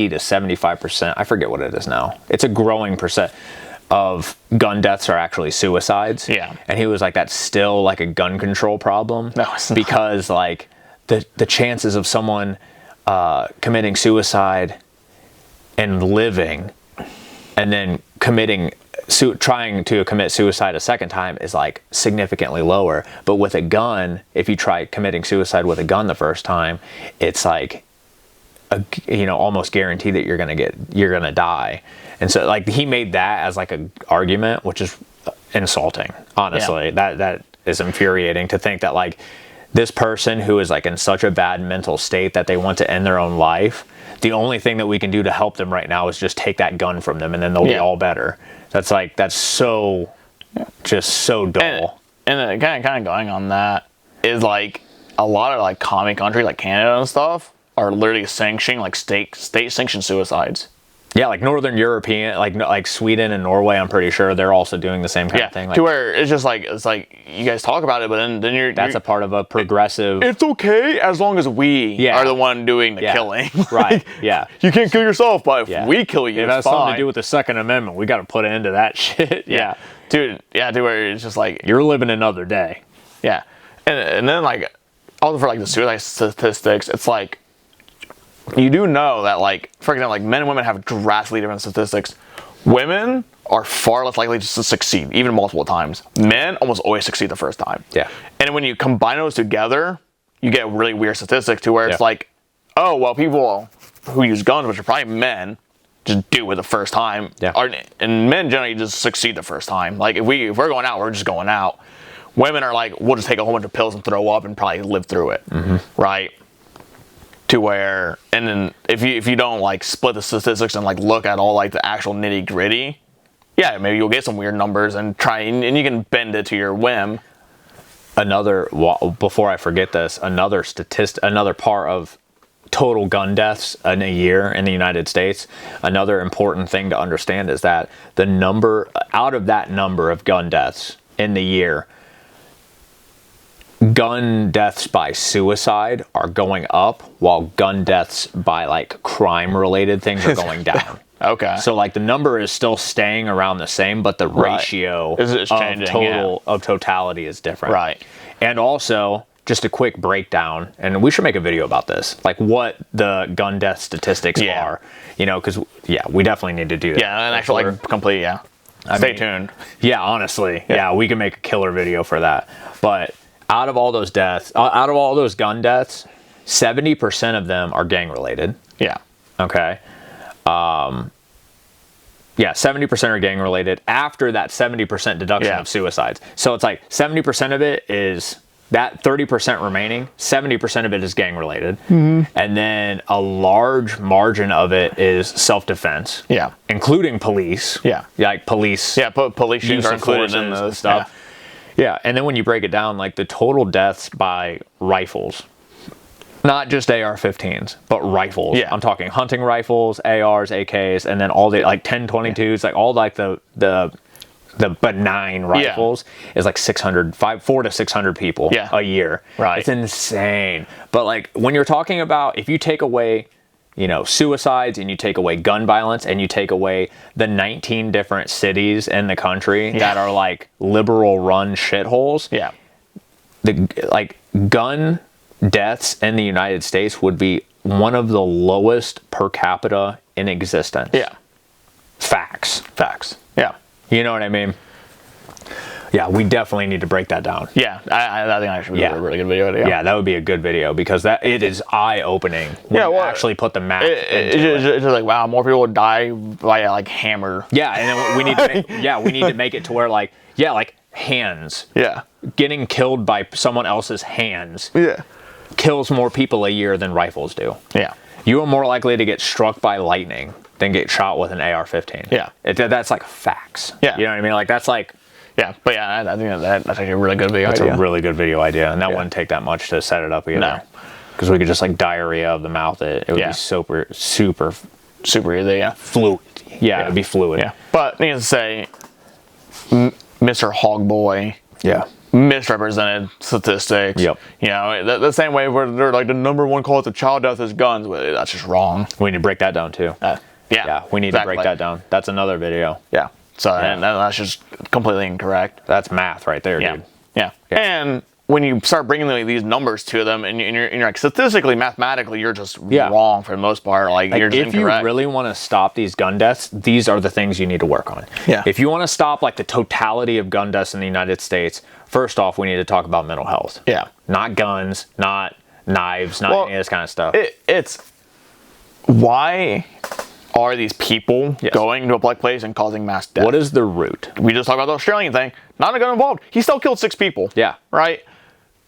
to 75%, I forget what it is now. It's a growing percent of gun deaths are actually suicides. Yeah. And he was like, that's still like a gun control problem. No, it's not. Because like the chances of someone committing suicide and living and then trying to commit suicide a second time is like significantly lower. But with a gun, if you try committing suicide with a gun the first time, it's like almost guaranteed that you're gonna die. And so like he made that as like an argument, which is insulting, honestly. That is infuriating to think that like this person who is like in such a bad mental state that they want to end their own life, the only thing that we can do to help them right now is just take that gun from them, and then they'll be all better. That's so just so dull. And kind of going on that is like a lot of like commie countries like Canada and stuff are literally sanctioning like state sanctioned suicides. Yeah, like Northern European, like Sweden and Norway, I'm pretty sure they're also doing the same kind of thing. Like, to where it's just like you guys talk about it, but then that's a part of a progressive. It's okay as long as we are the one doing the killing. Right. Yeah. You can't kill yourself, but if we kill you, it has something to do with the Second Amendment. We got to put an end to that shit. Yeah. Dude. Yeah. To where it's just like you're living another day. Yeah. And then like also for like the suicide statistics, it's like you do know that, like, for example, like men and women have drastically different statistics. Women are far less likely to succeed, even multiple times. Men almost always succeed the first time. Yeah. And when you combine those together, you get really weird statistics to where it's like, oh, well, people who use guns, which are probably men, just do it the first time. Yeah. And men generally just succeed the first time. Like, if we're going out, we're just going out. Women are like, we'll just take a whole bunch of pills and throw up and probably live through it. Right? To where, and then if you don't like split the statistics and like look at all like the actual nitty gritty, yeah, maybe you'll get some weird numbers and try and you can bend it to your whim. Before I forget this, another part of total gun deaths in a year in the United States, another important thing to understand is that out of that number of gun deaths in the year, gun deaths by suicide are going up while gun deaths by like crime related things are going down. Okay. So like the number is still staying around the same, but the ratio is changing, of totality is different. Right. And also, just a quick breakdown, and we should make a video about this, like what the gun death statistics are, because we definitely need to do that. Yeah, and actually like complete, Stay tuned. Yeah, honestly, we can make a killer video for that. But out of all those deaths, out of all those gun deaths, 70% of them are gang related. Yeah. Okay. 70% are gang related after that 70% deduction of suicides. So it's like 70% of it is that 30% remaining, 70% of it is gang related. And then a large margin of it is self-defense. Yeah. Including police. Yeah. Like police. Yeah, police shootings are included in this stuff. Yeah, and then when you break it down, like the total deaths by rifles, not just AR-15s, but rifles. Yeah. I'm talking hunting rifles, ARs, AKs, and then all the like 10-22s, like all like the benign rifles is like 400 to 600 people a year. Right. It's insane. But like when you're talking about, if you take away, suicides and you take away gun violence and you take away the 19 different cities in the country that are like liberal run shitholes. Yeah. The gun deaths in the United States would be one of the lowest per capita in existence. Yeah. Facts. Yeah. You know what I mean? Yeah, we definitely need to break that down. Yeah, I think I should be a really good video idea. Yeah, that would be a good video because it is eye-opening when you actually put the math into it. It's just like, wow, more people would die by like hammer. Yeah, and then we need to make it to where like hands. Yeah. Getting killed by someone else's hands. Yeah. Kills more people a year than rifles do. Yeah. You are more likely to get struck by lightning than get shot with an AR-15. Yeah. That's like facts. Yeah. You know what I mean? Like that's like. Yeah, but I think that's actually a really good video idea. That's a really good video idea, and that wouldn't take that much to set it up either. No. Because we could just like diarrhea of the mouth it. It would be super easy, fluid. Yeah, it would be fluid. Yeah. But needless to say, Mr. Hogboy. Yeah. Misrepresented statistics. Yep. The same way where they're like the number one cause of child death is guns, but that's just wrong. We need to break that down too. Yeah, we need to break that down. That's another video. Yeah. So and that's just completely incorrect. That's math right there, dude. Yeah. And when you start bringing these numbers to them, and you're like statistically, mathematically, you're just wrong for the most part. Like you're just incorrect. If you really want to stop these gun deaths, these are the things you need to work on. Yeah. If you want to stop like the totality of gun deaths in the United States, first off, we need to talk about mental health. Yeah. Not guns, not knives, not any of this kind of stuff. It's why are these people going to a public place and causing mass death? What is the root? We just talked about the Australian thing. Not a gun involved. He still killed 6 people. Yeah. Right?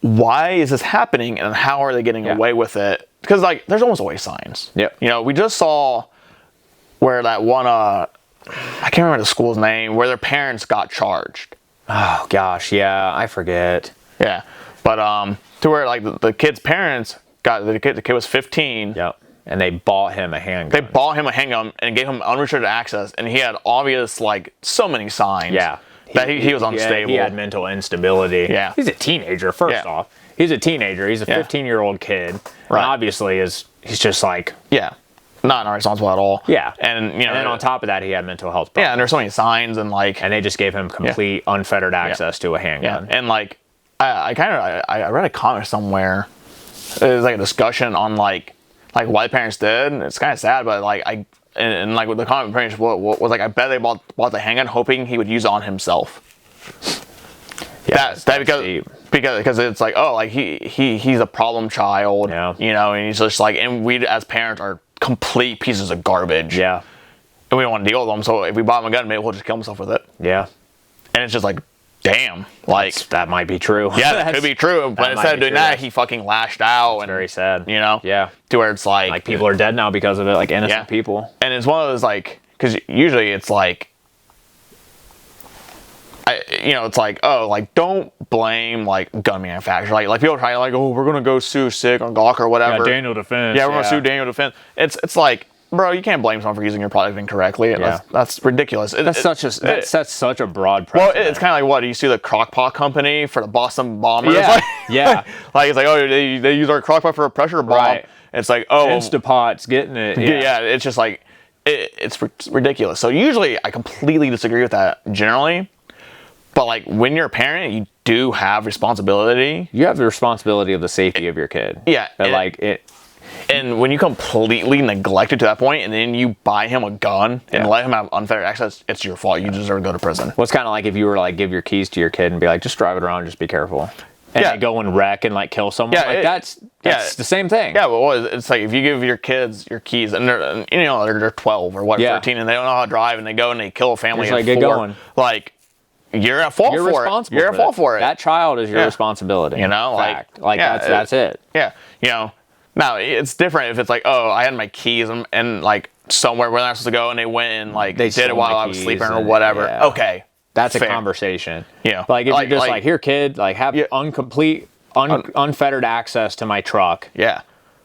Why is this happening and how are they getting away with it? Because like there's almost always signs. Yep. We just saw where that one I can't remember the school's name, where their parents got charged. Oh gosh, yeah, I forget. Yeah. But to where like the kid's parents got the kid was 15. Yep. And they bought him a handgun. They bought him a handgun and gave him unrestricted access, and he had obvious, like, so many signs that he was unstable. He had mental instability. Yeah. He's a teenager, first off. He's a teenager. He's a 15-year-old kid. Right. And obviously, he's just like... Yeah. Not irresponsible at all. Yeah. And, and then on top of that, he had mental health problems. Yeah, and there's so many signs, and, like... And they just gave him complete unfettered access to a handgun. Yeah. And, like, I read a comment somewhere. It was, like, a discussion on, like like white parents did. It's kind of sad, but like and like with the common parents was like, I bet they bought the handgun hoping he would use it on himself. Yeah, because it's like, oh, like he's a problem child, you know, and he's just like, and we as parents are complete pieces of garbage. Yeah. And we don't want to deal with them, so if we buy him a gun, maybe we'll just kill himself with it. Yeah. And it's just like, damn, like that might be true. Yeah, that could be true. But instead of doing that, he fucking lashed out. Very sad. You know? Yeah. To where it's like people are dead now because of it, like innocent people. And it's one of those like, because usually it's like, it's like, oh, like don't blame like gun manufacturer. Like people try like, oh, we're gonna go sue SIG or Glock or whatever. Yeah, Daniel Defense. Yeah, we're gonna sue Daniel Defense. It's like, bro, you can't blame someone for using your product incorrectly. Yeah. That's ridiculous. That sets such a broad precedent. Well, it's kind of like what you see the crockpot company for the Boston bombers. Yeah, like, yeah. Like it's like, oh, they use our crockpot for a pressure bomb. Right. It's like, oh, Instapot's getting it. Yeah, it's just like it's ridiculous. So usually I completely disagree with that generally. But like when you're a parent, you do have responsibility. You have the responsibility of the safety of your kid. Yeah. And when you completely neglect it to that point, and then you buy him a gun and let him have unfettered access, it's your fault. You deserve to go to prison. Well, it's kind of like if you were to like give your keys to your kid and be like, just drive it around, just be careful. And they go and wreck and like kill someone. Yeah, that's the same thing. Yeah, well, it's like if you give your kids your keys and they're 12 or 13 and they don't know how to drive and they go and they kill a family of 4. Get going. Like, you're at fault for it. You're at fault for it. That child is your responsibility. You know, that's it. Yeah, you know. Now it's different if it's like, oh, I had my keys and like somewhere where they're not supposed to go and they went and like they did it while I was sleeping or whatever. Yeah. Okay, that's fair. A conversation. Yeah, like if you're just like, here, kid, like have unfettered access to my truck. Yeah.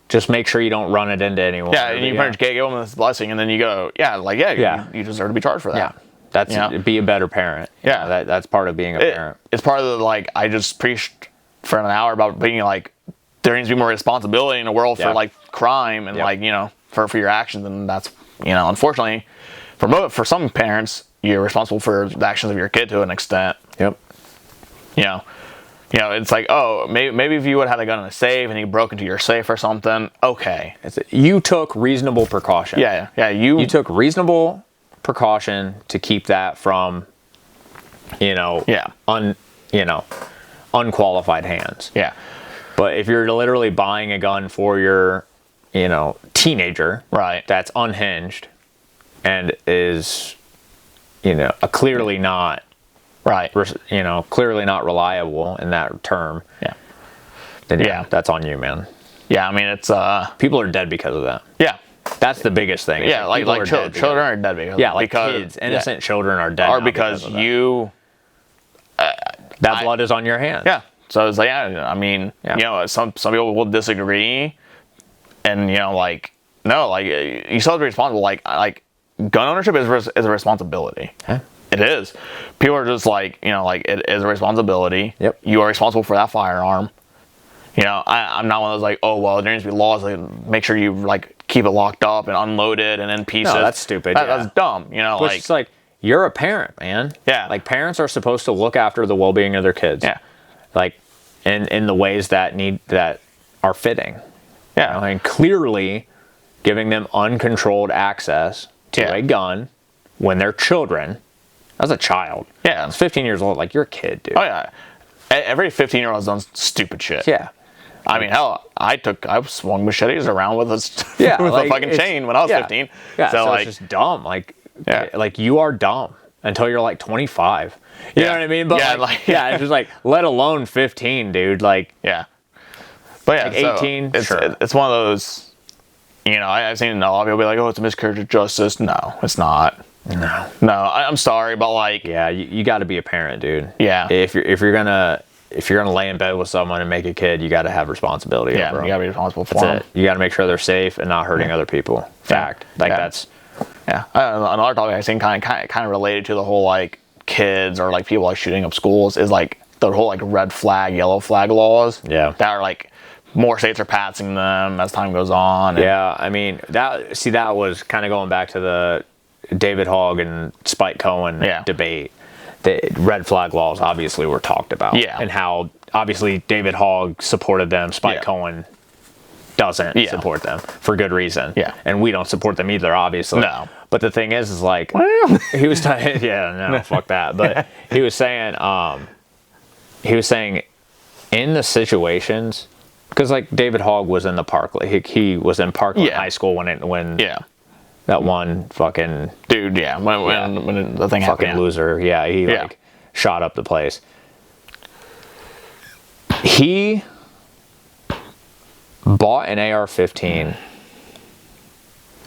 Just make sure you don't run it into anyone. Yeah, and you pretty much give them this blessing, and then you go, you deserve to be charged for that. Yeah. That's be a better parent. Yeah, that's part of being a parent. It's part of the like I just preached for an hour about being like there needs to be more responsibility in the world for like crime and like for your actions, and that's unfortunately for some parents you're responsible for the actions of your kid to an extent. Yep. It's like, oh, maybe if you would have had a gun in a safe and you broke into your safe or something, okay. You took reasonable precaution. Yeah. You took reasonable precaution to keep that from unqualified hands. Yeah. But if you're literally buying a gun for your teenager, right, that's unhinged and is clearly not clearly not reliable in that term, then that's on you, man. Yeah, I mean, it's people are dead because of that. Yeah. That's the biggest thing. Yeah, like children are dead because kids, innocent children are dead. Or because you that blood is on your hands. Yeah. So it's like, I mean, some people will disagree, and you still have to be responsible. Like gun ownership is a responsibility. Huh? It is. People are just like, it is a responsibility. Yep. You are responsible for that firearm. I'm not one of those like, oh well, there needs to be laws like make sure you like keep it locked up and unloaded and in pieces. No, that's stupid. That's dumb. Which it's like you're a parent, man. Yeah. Like parents are supposed to look after the well-being of their kids. Yeah. Like in the ways that are fitting. Yeah. And clearly giving them uncontrolled access to a gun when they're children. As a child. Yeah. It's 15 years old. Like, you're a kid, dude. Oh, yeah. Every 15-year-old has done stupid shit. Yeah. I mean, hell, I swung machetes around with a fucking chain when I was 15. Yeah, so it's just dumb. Like, you are dumb until you're like 25. You know what I mean? But it's just like, let alone 15, dude. Like, yeah. But yeah, like 18, it's one of those, I've seen a lot of people be like, oh, it's a miscarriage of justice. No, it's not. No, I'm sorry, but like, you got to be a parent, dude. Yeah, if you're gonna lay in bed with someone and make a kid, you got to have responsibility. Yeah, you got to be responsible for them. You got to make sure they're safe and not hurting other people. Fact, that's. Yeah, another topic I've seen kind of related to the whole like kids or like people like shooting up schools is like the whole like red flag, yellow flag laws. Yeah, that are like more states are passing them as time goes on. I mean that was kind of going back to the David Hogg and Spike Cohen debate. The red flag laws obviously were talked about. Yeah. And how obviously David Hogg supported them, Spike Cohen doesn't support them for good reason. Yeah. And we don't support them either, obviously. No. But the thing is like, he was fuck that. But he was saying in the situations, because like David Hogg was in the Parkland, he was in Parkland High School when that one fucking dude, when the thing fucking happened, loser, he like shot up the place. He bought an AR-15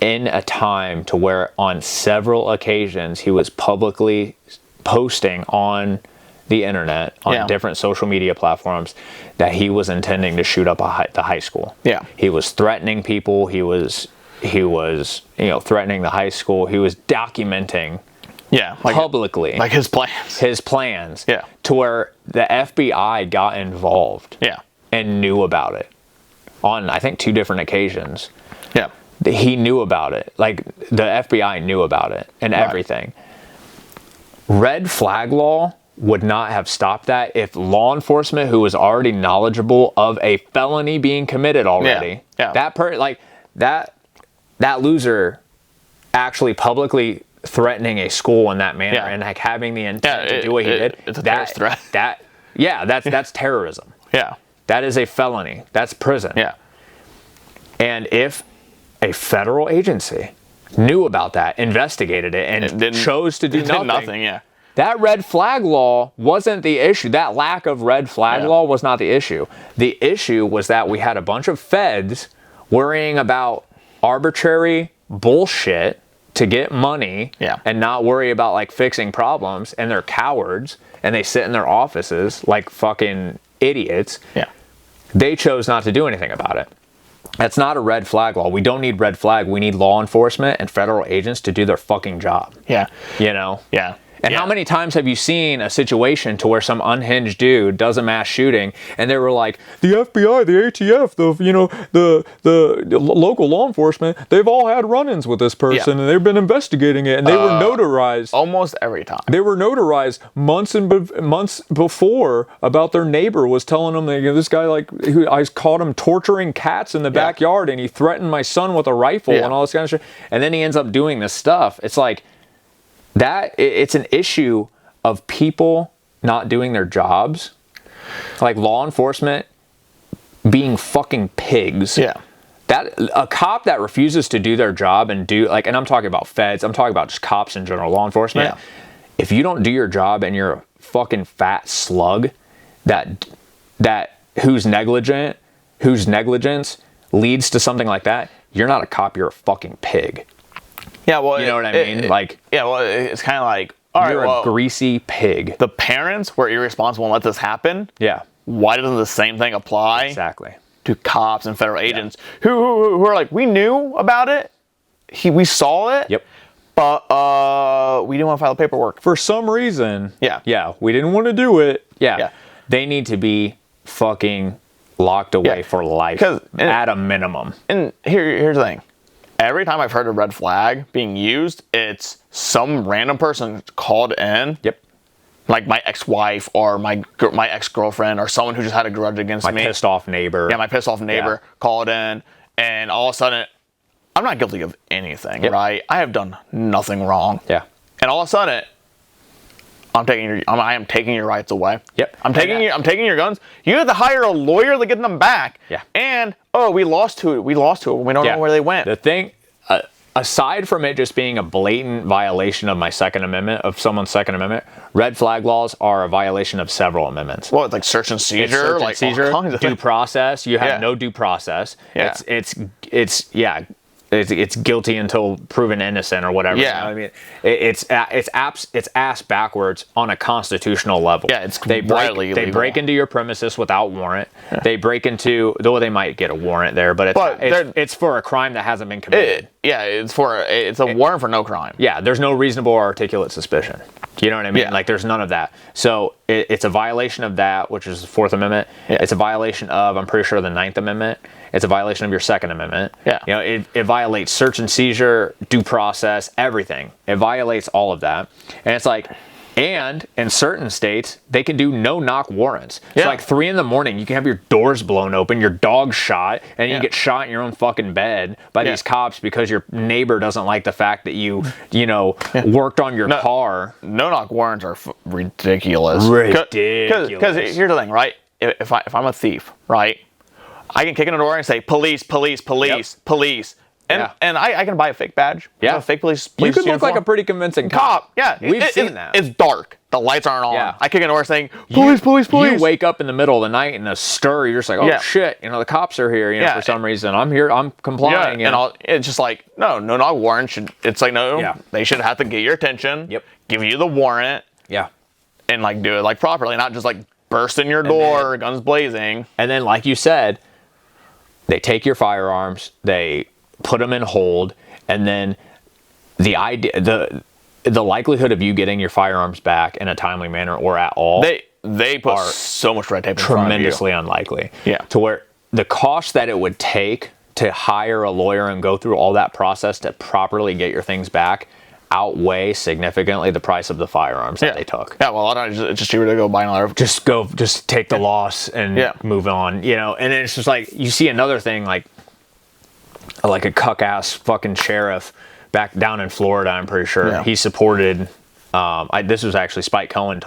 in a time to where on several occasions he was publicly posting on the internet, on different social media platforms, that he was intending to shoot up the high school. Yeah. He was threatening people. He was threatening the high school. He was documenting publicly like his plans. Yeah. To where the FBI got involved. Yeah. And knew about it on, I think, 2 different occasions. Yeah. He knew about it. Like, the FBI knew about it and everything. Red flag law would not have stopped that if law enforcement, who was already knowledgeable of a felony being committed already, that loser actually publicly threatening a school in that manner and like having the intent to do what he did. It's a terrorist threat. That's terrorism. Yeah. That is a felony. That's prison. Yeah. And if a federal agency knew about that, investigated it, and chose to do nothing, that red flag law wasn't the issue. That lack of red flag law was not the issue. The issue was that we had a bunch of feds worrying about arbitrary bullshit to get money and not worry about like fixing problems, and they're cowards and they sit in their offices like fucking idiots. Yeah. They chose not to do anything about it. That's not a red flag law. We don't need red flag. We need law enforcement and federal agents to do their fucking job. Yeah. You know? Yeah. And how many times have you seen a situation to where some unhinged dude does a mass shooting and they were like, the FBI, the ATF, the local law enforcement, they've all had run-ins with this person and they've been investigating it, and they were notarized. Almost every time. They were notarized months before about their neighbor was telling them that, this guy, I caught him torturing cats in the backyard and he threatened my son with a rifle and all this kind of shit. And then he ends up doing this stuff. It's like, it's an issue of people not doing their jobs, like law enforcement being fucking pigs. Yeah. That a cop that refuses to do their job and and I'm talking about feds, I'm talking about just cops in general, law enforcement. Yeah. If you don't do your job and you're a fucking fat slug whose negligence leads to something like that, you're not a cop, you're a fucking pig. Yeah, well, you know what I mean? It's kind of like, all right, you're a greasy pig. The parents were irresponsible and let this happen. Yeah. Why doesn't the same thing apply? Exactly. To cops and federal agents who are like, we knew about it, we saw it. Yep. But we didn't want to file the paperwork for some reason. Yeah. We didn't want to do it. Yeah. They need to be fucking locked away for life at a minimum. And here's the thing. Every time I've heard a red flag being used, it's some random person called in. Yep. Like my ex-wife or my ex-girlfriend or someone who just had a grudge against me. My pissed off neighbor. Yeah, my pissed off neighbor called in, and all of a sudden, I'm not guilty of anything, right? I have done nothing wrong. Yeah. And all of a sudden, I am taking your rights away. Yep. I'm taking your guns. You have to hire a lawyer to get them back. Yeah. And we lost to it. We don't know where they went. The thing, aside from it just being a blatant violation of someone's Second Amendment, red flag laws are a violation of several amendments. Well, like search and seizure, due process. You have no due process. Yeah. It's guilty until proven innocent or whatever. Yeah. You know what I mean, it's ass backwards on a constitutional level. Yeah, they break into your premises without warrant. Yeah. They break into, though they might get a warrant there, but it's for a crime that hasn't been committed. It's a warrant for no crime. Yeah, there's no reasonable or articulate suspicion. You know what I mean? Yeah. Like, there's none of that. So it's a violation of that, which is the Fourth Amendment. Yeah. It's a violation of, I'm pretty sure, the Ninth Amendment. It's a violation of your Second Amendment. Yeah. You know, it violates search and seizure, due process, everything. It violates all of that. And it's like, And in certain states, they can do no-knock warrants. Yeah. So like 3 a.m, you can have your doors blown open, your dog shot, and you get shot in your own fucking bed by these cops because your neighbor doesn't like the fact that you worked on your car. No-knock warrants are ridiculous. Ridiculous. Because here's the thing, right? If I'm a thief, right, I can kick in the door and say, police, police, police, police. And I can buy a fake badge. Yeah. A fake police You could look uniform. like a pretty convincing cop. Yeah. We've seen that. It's dark. The lights aren't on. Yeah. I kick in the door saying, police, police, police. You wake up in the middle of the night in a stir. You're just like, oh, shit. The cops are here, for some reason. I'm here. I'm complying. And it's just like, no warrant should, it's like, they should have to get your attention. Yep. Give you the warrant. Yeah. And like do it like properly, not just like burst in your door, guns blazing. And then, like you said, they take your firearms, they put them in hold, and then the likelihood of you getting your firearms back in a timely manner or at all, they put so much red tape in tremendously unlikely. Yeah. To where the cost that it would take to hire a lawyer and go through all that process to properly get your things back outweigh significantly the price of the firearms that they took. Yeah, well, a lot of times it's just cheaper to go buy another. Just take the loss and move on. And it's just like you see another thing like a cuck-ass fucking sheriff back down in Florida, I'm pretty sure. Yeah. He supported, this was actually Spike Cohen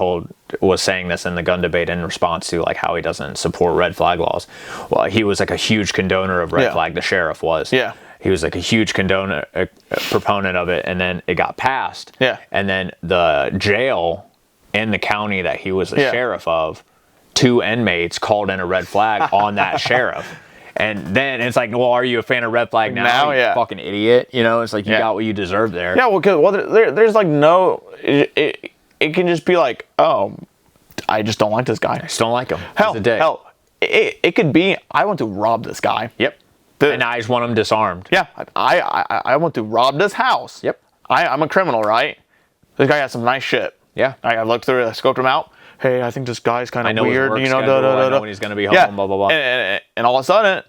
was saying this in the gun debate in response to like how he doesn't support red flag laws. Well, he was like a huge condoner of red flag, the sheriff was. Yeah. He was like a huge proponent of it, and then it got passed. Yeah. And then the jail in the county that he was the sheriff of, 2 inmates called in a red flag on that sheriff. And then it's like, well, are you a fan of red flag now? You fucking idiot. It's like you got what you deserve there. Yeah, well, there's like no... It can just be like, oh, I just don't like this guy. I just don't like him. Hell, it could be, I want to rob this guy. Yep. And I just want him disarmed. Yeah, I want to rob this house. Yep. I'm a criminal, right? This guy has some nice shit. Yeah. I looked through it, I scoped him out. Hey, I think this guy's kind of weird. I know when he's going to be home, blah, blah, blah. And all of a sudden,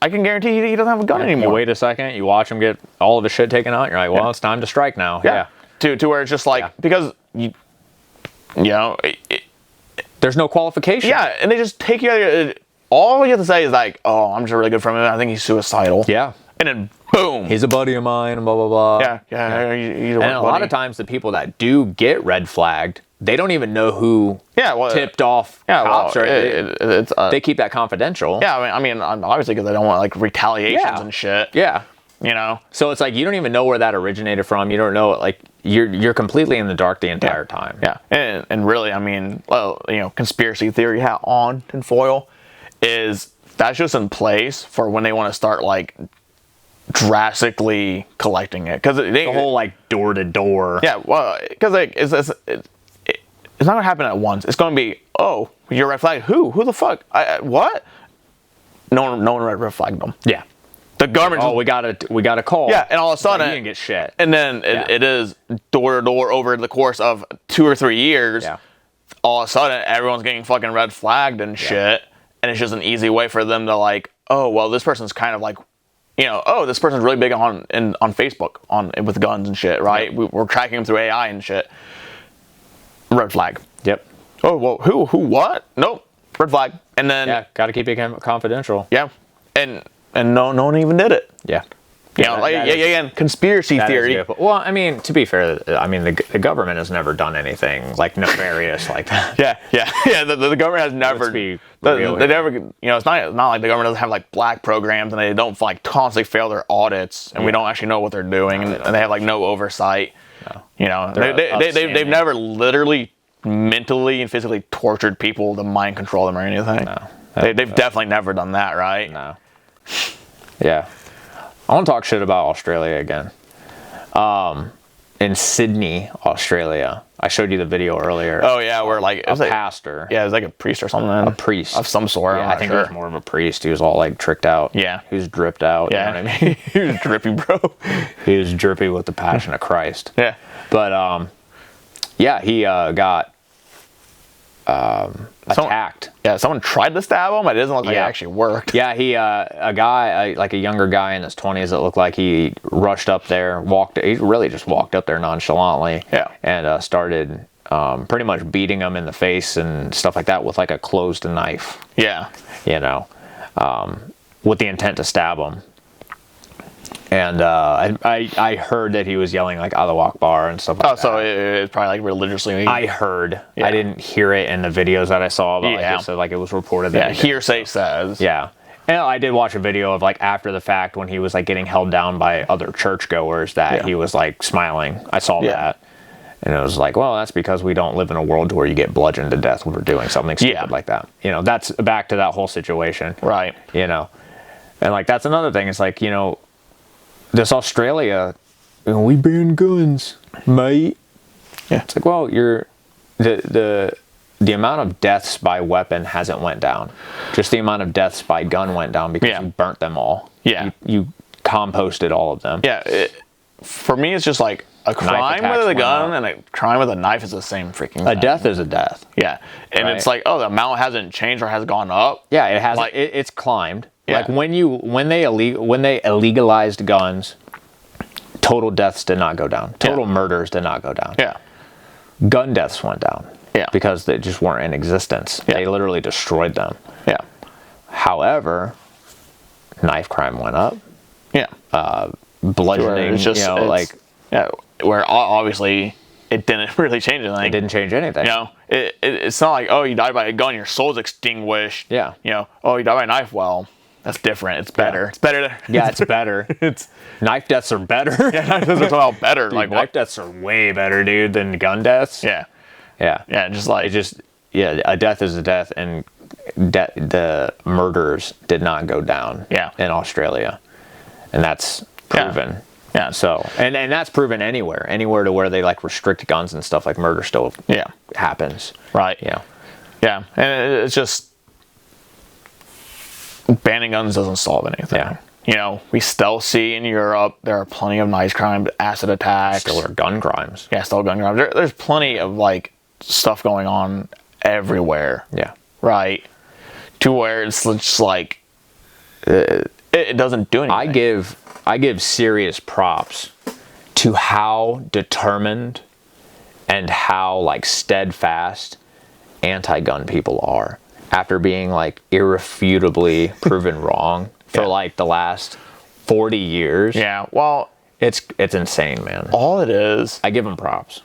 I can guarantee he doesn't have a gun anymore. You wait a second, you watch him get all of his shit taken out, you're like, well, it's time to strike now. Yeah. To where it's just like, because, there's no qualification. Yeah, and they just take you out of your... All you have to say is like, oh, I'm just really good from him. I think he's suicidal. Yeah. And then, boom. He's a buddy of mine, and blah, blah, blah. Yeah. And a lot of times the people that do get red flagged, they don't even know who tipped off cops. They keep that confidential. Yeah, I mean, obviously because they don't want like retaliations and shit. Yeah. So it's like you don't even know where that originated from. You don't know, like you're completely in the dark the entire time. Yeah. And really, I mean, well, conspiracy theory hat on tinfoil is that's just in place for when they want to start like drastically collecting it, because the whole like door to door. Yeah, well, because like it's not gonna happen at once. It's gonna be, oh, you're red flag. Who the fuck? What? No one red flagged them. Yeah. The government. Oh, we got a call. Yeah, and all of a sudden you didn't get shit. And then it is door to door over the course of 2 or 3 years. Yeah. All of a sudden, everyone's getting fucking red flagged and shit. And it's just an easy way for them to like, oh, well, this person's kind of like, oh, this person's really big on Facebook with guns and shit, right? Yep. We're tracking them through AI and shit. Red flag. Yep. Oh, well, who, what? Nope. Red flag. And then got to keep it confidential. Yeah. And no one even did it. Yeah. Again, conspiracy theory. Well, I mean, to be fair, I mean, the government has never done anything like nefarious like that. Yeah. The government has never. They never. It's not like the government doesn't have like black programs and they don't like constantly fail their audits and we don't actually know what they're doing and they have like no oversight. No. They've never literally mentally and physically tortured people to mind control them or anything. No. They've definitely never done that, right? No. Yeah. I want to talk shit about Australia again. In Sydney, Australia, I showed you the video earlier. Oh yeah, where like a pastor. Yeah, it was like a priest or something. A priest of some sort. Yeah, I think he was more of a priest. He was all like tricked out. Yeah, he was dripped out. Yeah, you know what I mean? He was drippy, bro. He was drippy with the passion of Christ. Yeah, but he got attacked. Someone tried to stab him. It doesn't look like it actually worked. Yeah, a guy, like a younger guy in his 20s, it looked like he rushed up there, he really just walked up there nonchalantly, and started pretty much beating them in the face and stuff like that with like a closed knife. Yeah. You know, with the intent to stab them. And I heard that he was yelling like Allahu Akbar and stuff like that. Oh, so it's probably like religiously. I heard. Yeah. I didn't hear it in the videos that I saw, but like I said, like it was reported that. Yeah, hearsay says. Yeah. And I did watch a video of like after the fact when he was like getting held down by other churchgoers that he was like smiling. I saw that. And it was like, well, that's because we don't live in a world where you get bludgeoned to death for doing something stupid like that. You know, that's back to that whole situation. Right. You know. And like that's another thing. It's like, you know, this Australia, you know, we ban guns, mate. Yeah. It's like, well, the amount of deaths by weapon hasn't went down. Just the amount of deaths by gun went down because you burnt them all. Yeah. You composted all of them. Yeah. For me, it's just like a crime with a gun and a crime with a knife is the same freaking thing. A death is a death. Yeah. And it's like, oh, the amount hasn't changed or has gone up. Yeah, it has. Like, it's climbed. Yeah. Like when they illegalized guns, total deaths did not go down. Total murders did not go down. Yeah. Gun deaths went down. Yeah. Because they just weren't in existence. Yeah. They literally destroyed them. Yeah. However, knife crime went up. Yeah. Bludgeoning, just, you know, like... Yeah, where obviously it didn't really change anything. It didn't change anything. You know, it's not like, oh, you died by a gun, your soul's extinguished. Yeah. You know, oh, you died by a knife. Well, that's different. It's better. Yeah. It's better. It's better. Knife deaths are better. Yeah, knife deaths are somehow better. Dude, like knife deaths are way better, dude, than gun deaths. Yeah. Yeah. Yeah, just like... a death is a death, and the murders did not go down in Australia. And that's proven. Yeah. So, and that's proven anywhere to where they like restrict guns and stuff, like murder still happens. Right. Yeah. Yeah. And it's just banning guns doesn't solve anything. Yeah. You know, we still see in Europe there are plenty of knife crimes, acid attacks. Still are gun crimes. Yeah, still gun crimes. There's plenty of like stuff going on everywhere. Yeah. Right. To where it's just like it doesn't do anything. I give serious props to how determined and how like steadfast anti-gun people are after being like irrefutably proven wrong for like the last 40 years. Yeah, well, it's insane, man. All it is, I give them props.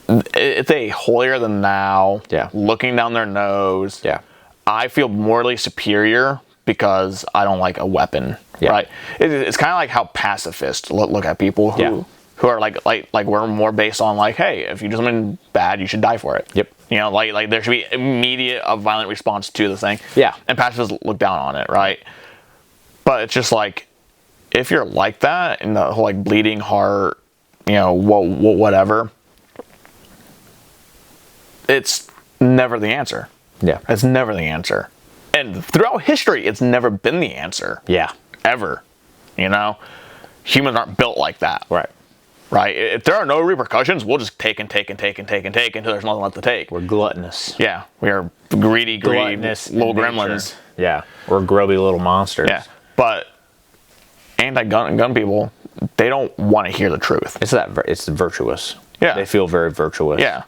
It's a holier than thou. Yeah. Looking down their nose. Yeah. I feel morally superior because I don't like a weapon. Yeah. Right. It's kind of like how pacifists look at people who are like we're more based on like, hey, if you do something bad, you should die for it. Yep. You know, like there should be immediate violent response to the thing. Yeah. And pacifists look down on it, right? But it's just like, if you're like that and the whole like bleeding heart, you know, whatever, it's never the answer. Yeah. It's never the answer. And throughout history, it's never been the answer. Yeah. Ever. You know? Humans aren't built like that. Right. Right? If there are no repercussions, we'll just take until there's nothing left to take. We're gluttonous. Yeah. We are greedy gluttonous little gremlins. Yeah. We're grubby little monsters. Yeah. But anti-gun people, they don't want to hear the truth. It's virtuous. Yeah. They feel very virtuous. Yeah.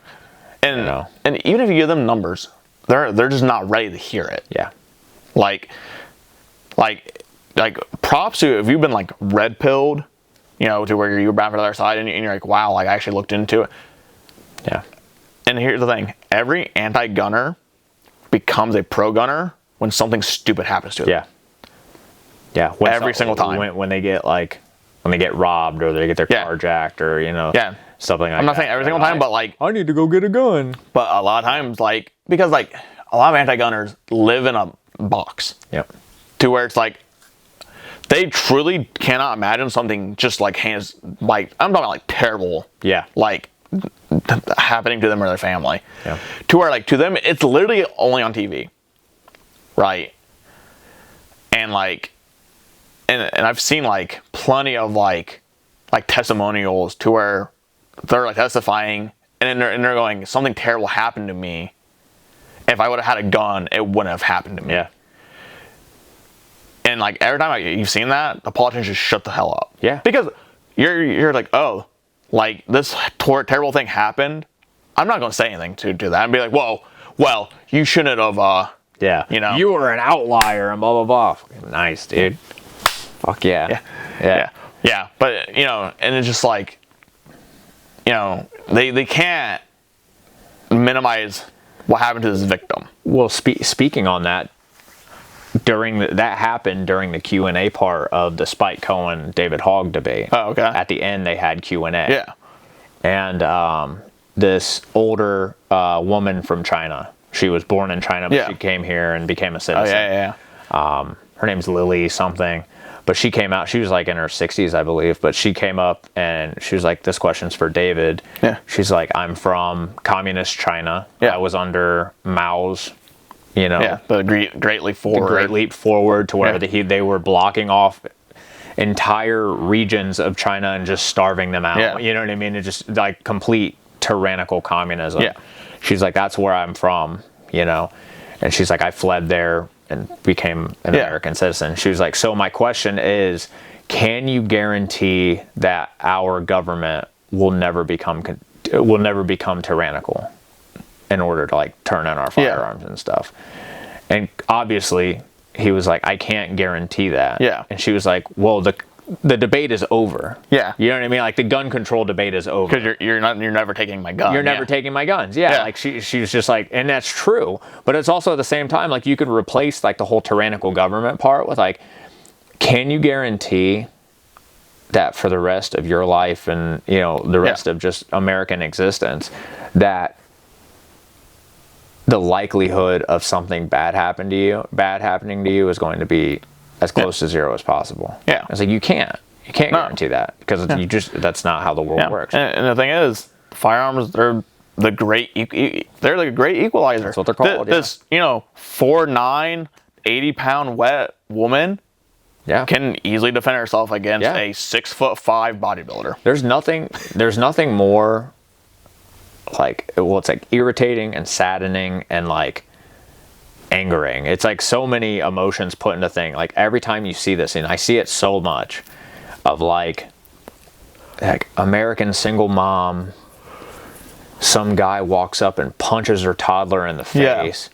And you know? And even if you give them numbers, they're just not ready to hear it. Yeah. Like props to if you've been like red pilled, you know, to where you're bound for the other side and you're like, wow, like I actually looked into it. Yeah. And here's the thing. Every anti-gunner becomes a pro-gunner when something stupid happens to them. Yeah. Yeah. Every single time. When they get robbed or they get their car jacked or, you know, something like that. I'm not saying every single time, but like, I need to go get a gun. But a lot of times, like, because like a lot of anti-gunners live in a box. Yep. To where it's like, they truly cannot imagine something just like I'm talking about like terrible. Yeah. Like happening to them or their family. Yeah. To where like to them, it's literally only on TV. Right. And like, and I've seen like plenty of like testimonials to where they're like testifying and they're going, something terrible happened to me. If I would have had a gun, it wouldn't have happened to me. Yeah. And like every time you've seen that, the politicians just shut the hell up. Yeah. Because you're like, oh, like this terrible thing happened. I'm not going to say anything to do that and be like, whoa, well, you shouldn't have, yeah, you know. You were an outlier and blah, blah, blah. Nice, dude. Fuck yeah. Yeah. But, you know, and it's just like, you know, they can't minimize what happened to this victim. Well, speaking on that, that happened during the Q&A part of the Spike Cohen David Hogg debate. Oh, okay. At the end, they had Q&A. Yeah. And this older woman from China, she was born in China, but she came here and became a citizen. Her name's Lily something. But she came out, she was like in her 60s, I believe, but she came up and she was like, this question's for David. Yeah. She's like, I'm from communist China. Yeah. I was under Mao's, you know. Yeah, the Great Leap Forward. The Great Leap Forward to where they were blocking off entire regions of China and just starving them out. Yeah. You know what I mean? It's just like complete tyrannical communism. Yeah. She's like, that's where I'm from, you know. And she's like, I fled there and became an American citizen. She was like, so my question is, can you guarantee that our government will never become tyrannical in order to like turn on our firearms and stuff? And obviously he was like, I can't guarantee that. Yeah. And she was like, well, the debate is over. Yeah. You know what I mean? Like the gun control debate is over. Because you're never taking my gun. You're never taking my guns. Yeah. Like she was just like, and that's true. But it's also at the same time, like you could replace like the whole tyrannical government part with like, can you guarantee that for the rest of your life and, you know, the rest of just American existence, that the likelihood of something bad happening to you is going to be as close to zero as possible. Yeah. It's like you can't guarantee that because that's not how the world works. And the thing is, firearms, they're the great equalizer. That's what they're called. This, you know, 4'9", 80-pound wet woman can easily defend herself against a 6'5" bodybuilder. There's nothing more like, well, it's like irritating and saddening and like angering. It's like so many emotions put into thing. Like every time you see this, and I see it so much of like American single mom, some guy walks up and punches her toddler in the face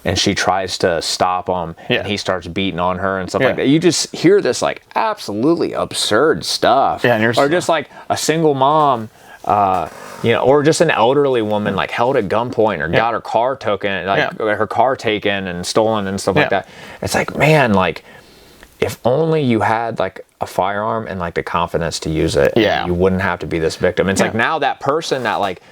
and she tries to stop him and he starts beating on her and stuff like that. You just hear this like absolutely absurd stuff. Or just like a single mom, you know, or just an elderly woman like held at gunpoint or got her car taken, her car taken and stolen and stuff like that. It's like, man, like if only you had like a firearm and like the confidence to use it, you wouldn't have to be this victim. It's like now that person that like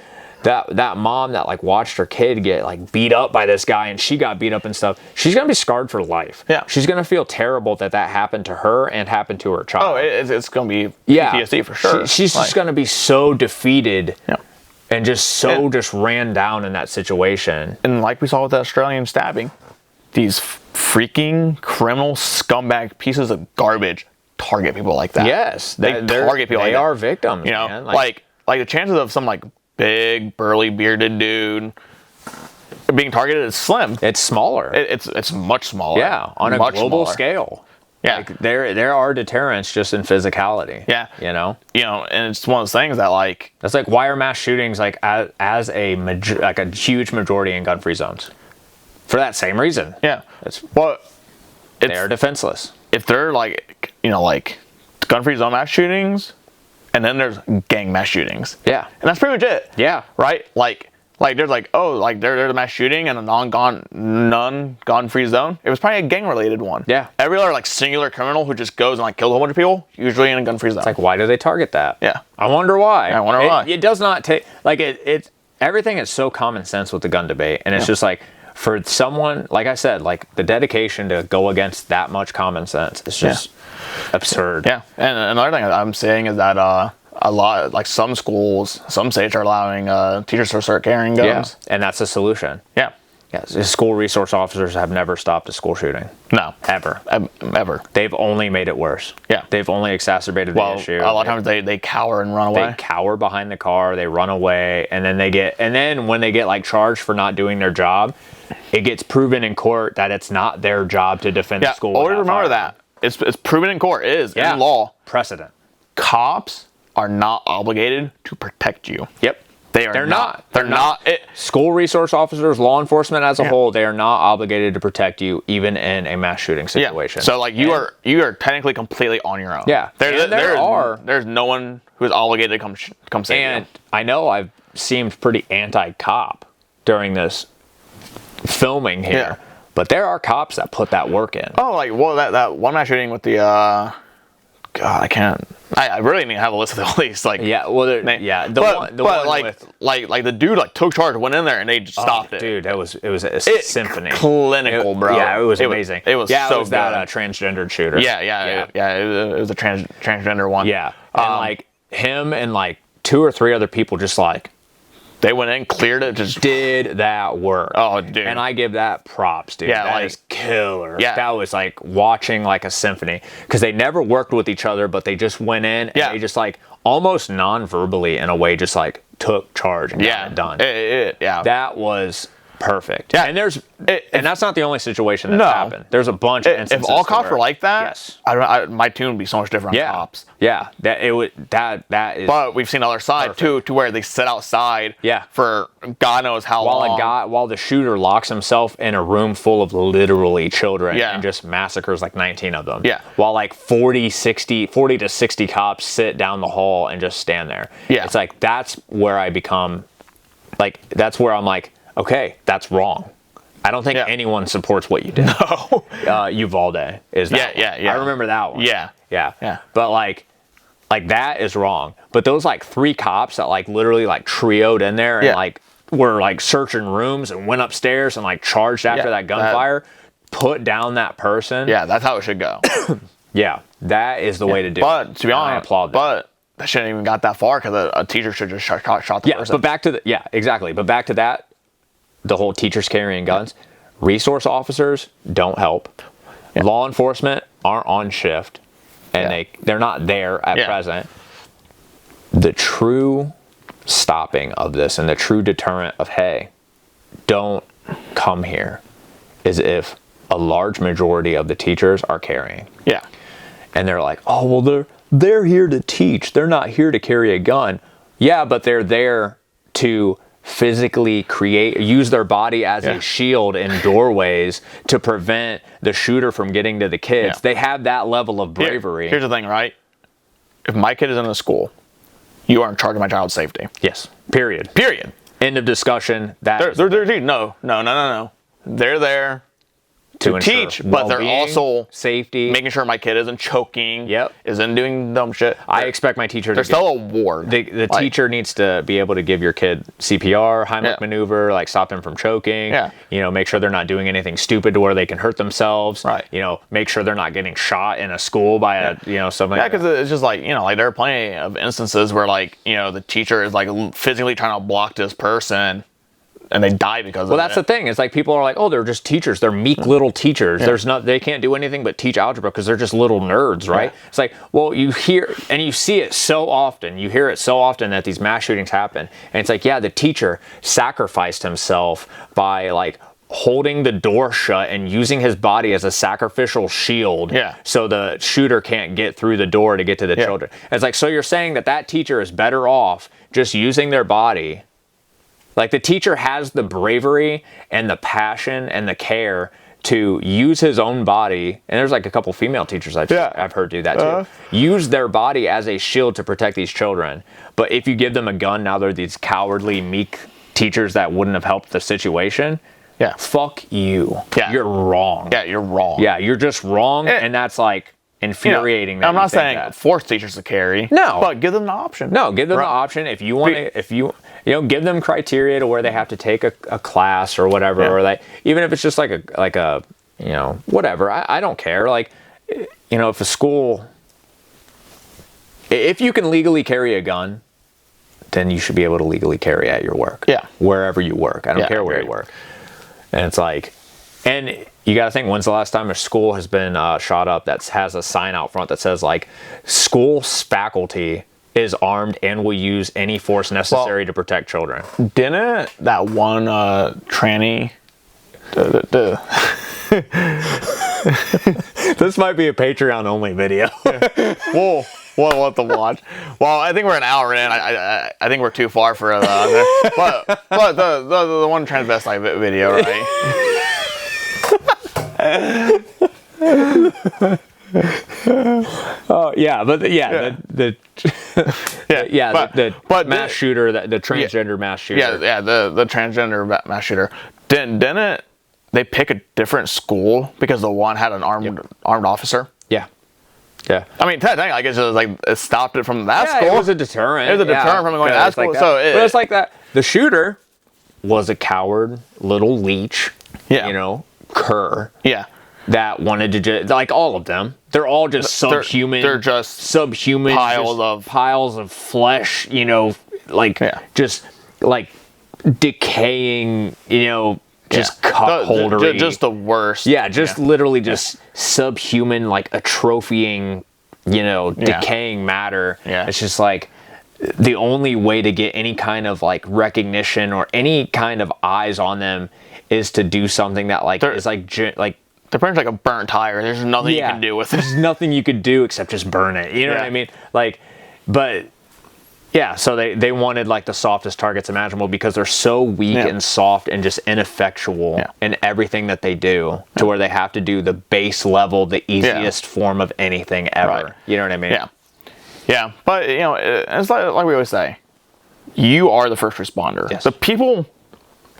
that mom that like watched her kid get like beat up by this guy and she got beat up and stuff, she's gonna be scarred for life. She's gonna feel terrible that happened to her and happened to her child. It's gonna be PTSD for sure. She's just gonna be so defeated and just just ran down in that situation. And like we saw with the Australian stabbing, these freaking criminal scumbag pieces of garbage target people like that. Yes, they target people. They are victims. You know, man. like the chances of some like big burly bearded dude being targeted is slim. It's smaller. It's much smaller. Yeah, on a global scale. Yeah, like there are deterrents just in physicality. Yeah, you know, and it's one of those things that like that's like why are mass shootings like as a huge majority in gun-free zones for that same reason. Yeah, they are defenseless. If they're like like gun-free zone mass shootings, and then there's gang mass shootings. Yeah, and that's pretty much it. Yeah, right. Like there's like there's a mass shooting in a non-gun-free zone. It was probably a gang-related one. Yeah. Every other like singular criminal who just goes and like kills a whole bunch of people, usually in a gun-free zone. It's like, why do they target that? Yeah. I wonder why. Why. It does not take like it. Everything is so common sense with the gun debate, and it's just like for someone like I said, like the dedication to go against that much common sense is just absurd. Yeah. And another thing I'm saying is that a lot, like some schools, some states are allowing teachers to start carrying guns. Yeah, and that's a solution. Yeah. Yeah, school resource officers have never stopped a school shooting. No. Ever. Ever. They've only made it worse. Yeah. They've only exacerbated the issue. A lot of times they cower and run away. They cower behind the car, they run away, and then when they get like charged for not doing their job, it gets proven in court that it's not their job to defend the school. Always remember that. It's proven in court. It is in law. Precedent. Cops are not obligated to protect you. Yep. They're not. School resource officers, law enforcement as a whole, they are not obligated to protect you, even in a mass shooting situation. Yeah. So like you are technically completely on your own. Yeah. There's no one who is obligated to come save you. And I know I've seemed pretty anti-cop during this filming here. Yeah. But there are cops that put that work in. Oh, like, well, that one mass shooting with the, God, I can't. I really need to have a list of all these. Like, yeah, well, the dude like took charge, went in there, and they just stopped it. Dude, it was a symphony. Clinical, bro. Yeah, it was amazing. It was so it was good. That transgendered shooter. Yeah. It was a transgender one. Yeah, and like him and like 2 or 3 other people just like. They went in, cleared it, just did that work. Oh, dude. And I give that props, dude. Yeah, that is killer. Yeah. That was like watching like a symphony. Because they never worked with each other, but they just went in and they just like almost non-verbally in a way just like took charge and got it done. That was perfect. Yeah. And that's not the only situation that's happened. There's a bunch of instances. If all cops were like that, yes. my tune would be so much different on cops. Yeah. That is. But we've seen the other side too, to where they sit outside for God knows how long. While the shooter locks himself in a room full of literally children and just massacres like 19 of them. Yeah. While like 40 to 60 cops sit down the hall and just stand there. Yeah. It's like that's where I become like that's where I'm like, okay, that's wrong. I don't think anyone supports what you did. No. Uvalde is that. Yeah. I remember that one. Yeah. But like that is wrong. But those like 3 cops that like literally like trioed in there and like were like searching rooms and went upstairs and like charged after that gunfire, put down that person. Yeah, that's how it should go. Yeah, that is the way to do it. But to be honest, I applaud that. But that shouldn't even got that far because a teacher should just shot the person. But back to exactly. But back to that. The whole teachers carrying guns, resource officers don't help. Law enforcement aren't on shift, and they're not there at present. The true stopping of this and the true deterrent of, hey, don't come here, is if a large majority of the teachers are carrying. Yeah. And they're like, oh, well, they're here to teach. They're not here to carry a gun. Yeah, but they're there to physically use their body as a shield in doorways to prevent the shooter from getting to the kids. They have that level of bravery. Here's the thing, right? If my kid is in a school, you are in charge of my child's safety. Yes. Period. End of discussion. No. They're there to teach, but they're also safety, making sure my kid isn't choking, isn't doing dumb shit. I expect my teacher to still a ward. The teacher needs to be able to give your kid CPR, Heimlich maneuver, like stop them from choking. Make sure they're not doing anything stupid to where they can hurt themselves. Right. Make sure they're not getting shot in a school by something. Yeah, because it's just like like there are plenty of instances where the teacher is like physically trying to block this person. And they die because of it. Well, that's the thing. It's like people are like, oh, they're just teachers. They're meek little teachers. They can't do anything but teach algebra because they're just little nerds, right? It's like, well, you hear and you see it so often. You hear it so often that these mass shootings happen. And it's like, yeah, the teacher sacrificed himself by like holding the door shut and using his body as a sacrificial shield so the shooter can't get through the door to get to the children. It's like, so you're saying that teacher is better off just using their body. Like the teacher has the bravery and the passion and the care to use his own body, and there's like a couple female teachers I've heard do that too. Use their body as a shield to protect these children. But if you give them a gun, now they're these cowardly, meek teachers that wouldn't have helped the situation. Yeah, fuck you. Yeah, you're wrong. Yeah, you're wrong. Yeah, you're just wrong, and that's like infuriating. I'm not saying force teachers to carry. No, but give them the option. No, give them the option if you want to. Give them criteria to where they have to take a class or whatever, or even if it's just like a whatever. I don't care. Like, if a school, if you can legally carry a gun, then you should be able to legally carry at your work. Yeah, wherever you work. I don't care where you work. And it's like, and you got to think, when's the last time a school has been shot up that has a sign out front that says like, school faculty is armed and will use any force necessary to protect children. Didn't that one tranny... This might be a Patreon only video. Well, we'll have to watch. Well, I think we're an hour in. I think we're too far for but the one transvestite video, right? Oh yeah, but the mass shooter, the transgender mass shooter. The transgender mass shooter. Didn't they pick a different school because the one had an armed officer? Yeah. Yeah. I mean, technically, I guess it was like it stopped it from that school. It was a deterrent. It was a deterrent from going to that school. Like so but it's like that. The shooter was a coward little leech. Yeah. You know, cur. Yeah. That wanted to just, like, all of them. They're all just subhuman. They're just subhuman piles of flesh. You know, like just like decaying. You know. Just cuckoldery. Just the worst. Yeah, just literally just subhuman, like atrophying, you know, decaying matter. Yeah. It's just like the only way to get any kind of like recognition or any kind of eyes on them is to do something that like is like they're pretty much like a burnt tire. There's nothing you can do with it. There's nothing you could do except just burn it. You know what I mean? Like, but. Yeah, so they wanted like the softest targets imaginable because they're so weak and soft and just ineffectual in everything that they do to where they have to do the base level, the easiest form of anything ever. Right. You know what I mean? Yeah. Yeah, but you know, it's like we always say, you are the first responder. Yes. The people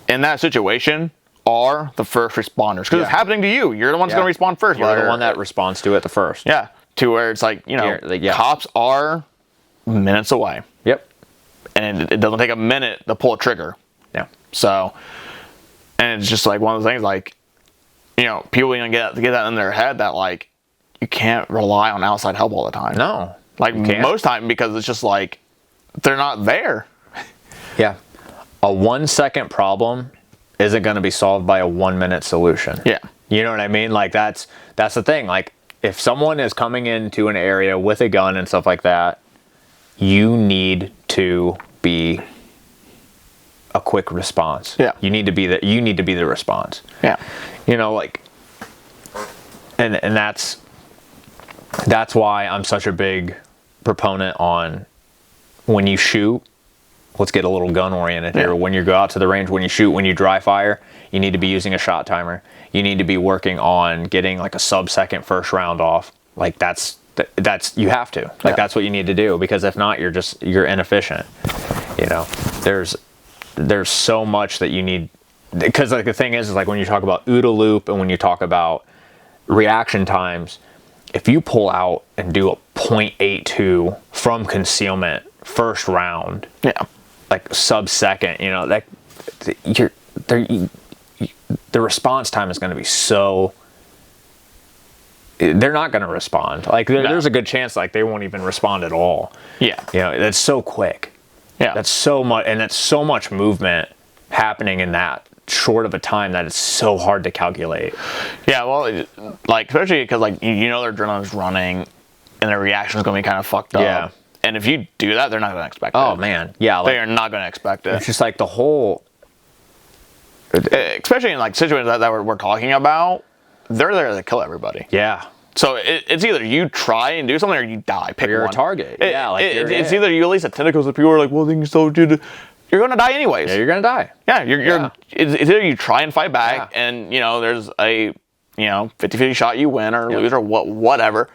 in that situation are the first responders because it's happening to you. You're the one that's going to respond first. You're the one that responds to it the first. Yeah, to where it's like, you know, cops are minutes away. Yep. And it doesn't take a minute to pull a trigger. Yeah. So, and it's just like one of the things, like, you know, people are gonna get that in their head that like you can't rely on outside help all the time. No. Like most time, because it's just like they're not there. Yeah. A 1 second problem isn't going to be solved by a 1 minute solution. Yeah. You know what I mean? Like that's the thing. Like if someone is coming into an area with a gun and stuff like that, you need to be a quick response. Yeah. You need to be the response. Yeah. You know, like, and that's why I'm such a big proponent on when you shoot, let's get a little gun oriented here. When you go out to the range, when you shoot, when you dry fire, you need to be using a shot timer. You need to be working on getting like a sub-second first round off. Like that's you have to, like that's what you need to do, because if not, you're inefficient. You know, there's so much that you need, because like the thing is like when you talk about OODA loop and when you talk about reaction times, if you pull out and do a 0.82 from concealment first round, like sub-second, you know, that the response time is going to be so. They're not going to respond. Like there's a good chance like they won't even respond at all. Yeah. You know, that's so quick. Yeah. That's so much, and that's so much movement happening in that short of a time that it's so hard to calculate. Yeah, well, like especially because like you know their adrenaline's running, and their reaction is going to be kind of fucked up. Yeah. And if you do that, they're not going to expect it. Oh man, yeah. Like, they are not going to expect it. It's just like the whole. Especially in like situations that we're talking about, they're there to kill everybody. Yeah. So it's either you try and do something or you die. Pick you're one. A target. It's either you at least at tentacles if people are like, well, they can still do. You're gonna die anyways. Yeah, you're gonna die. Yeah, it's either you try and fight back, and you know there's a 50-50 shot you win or lose or whatever.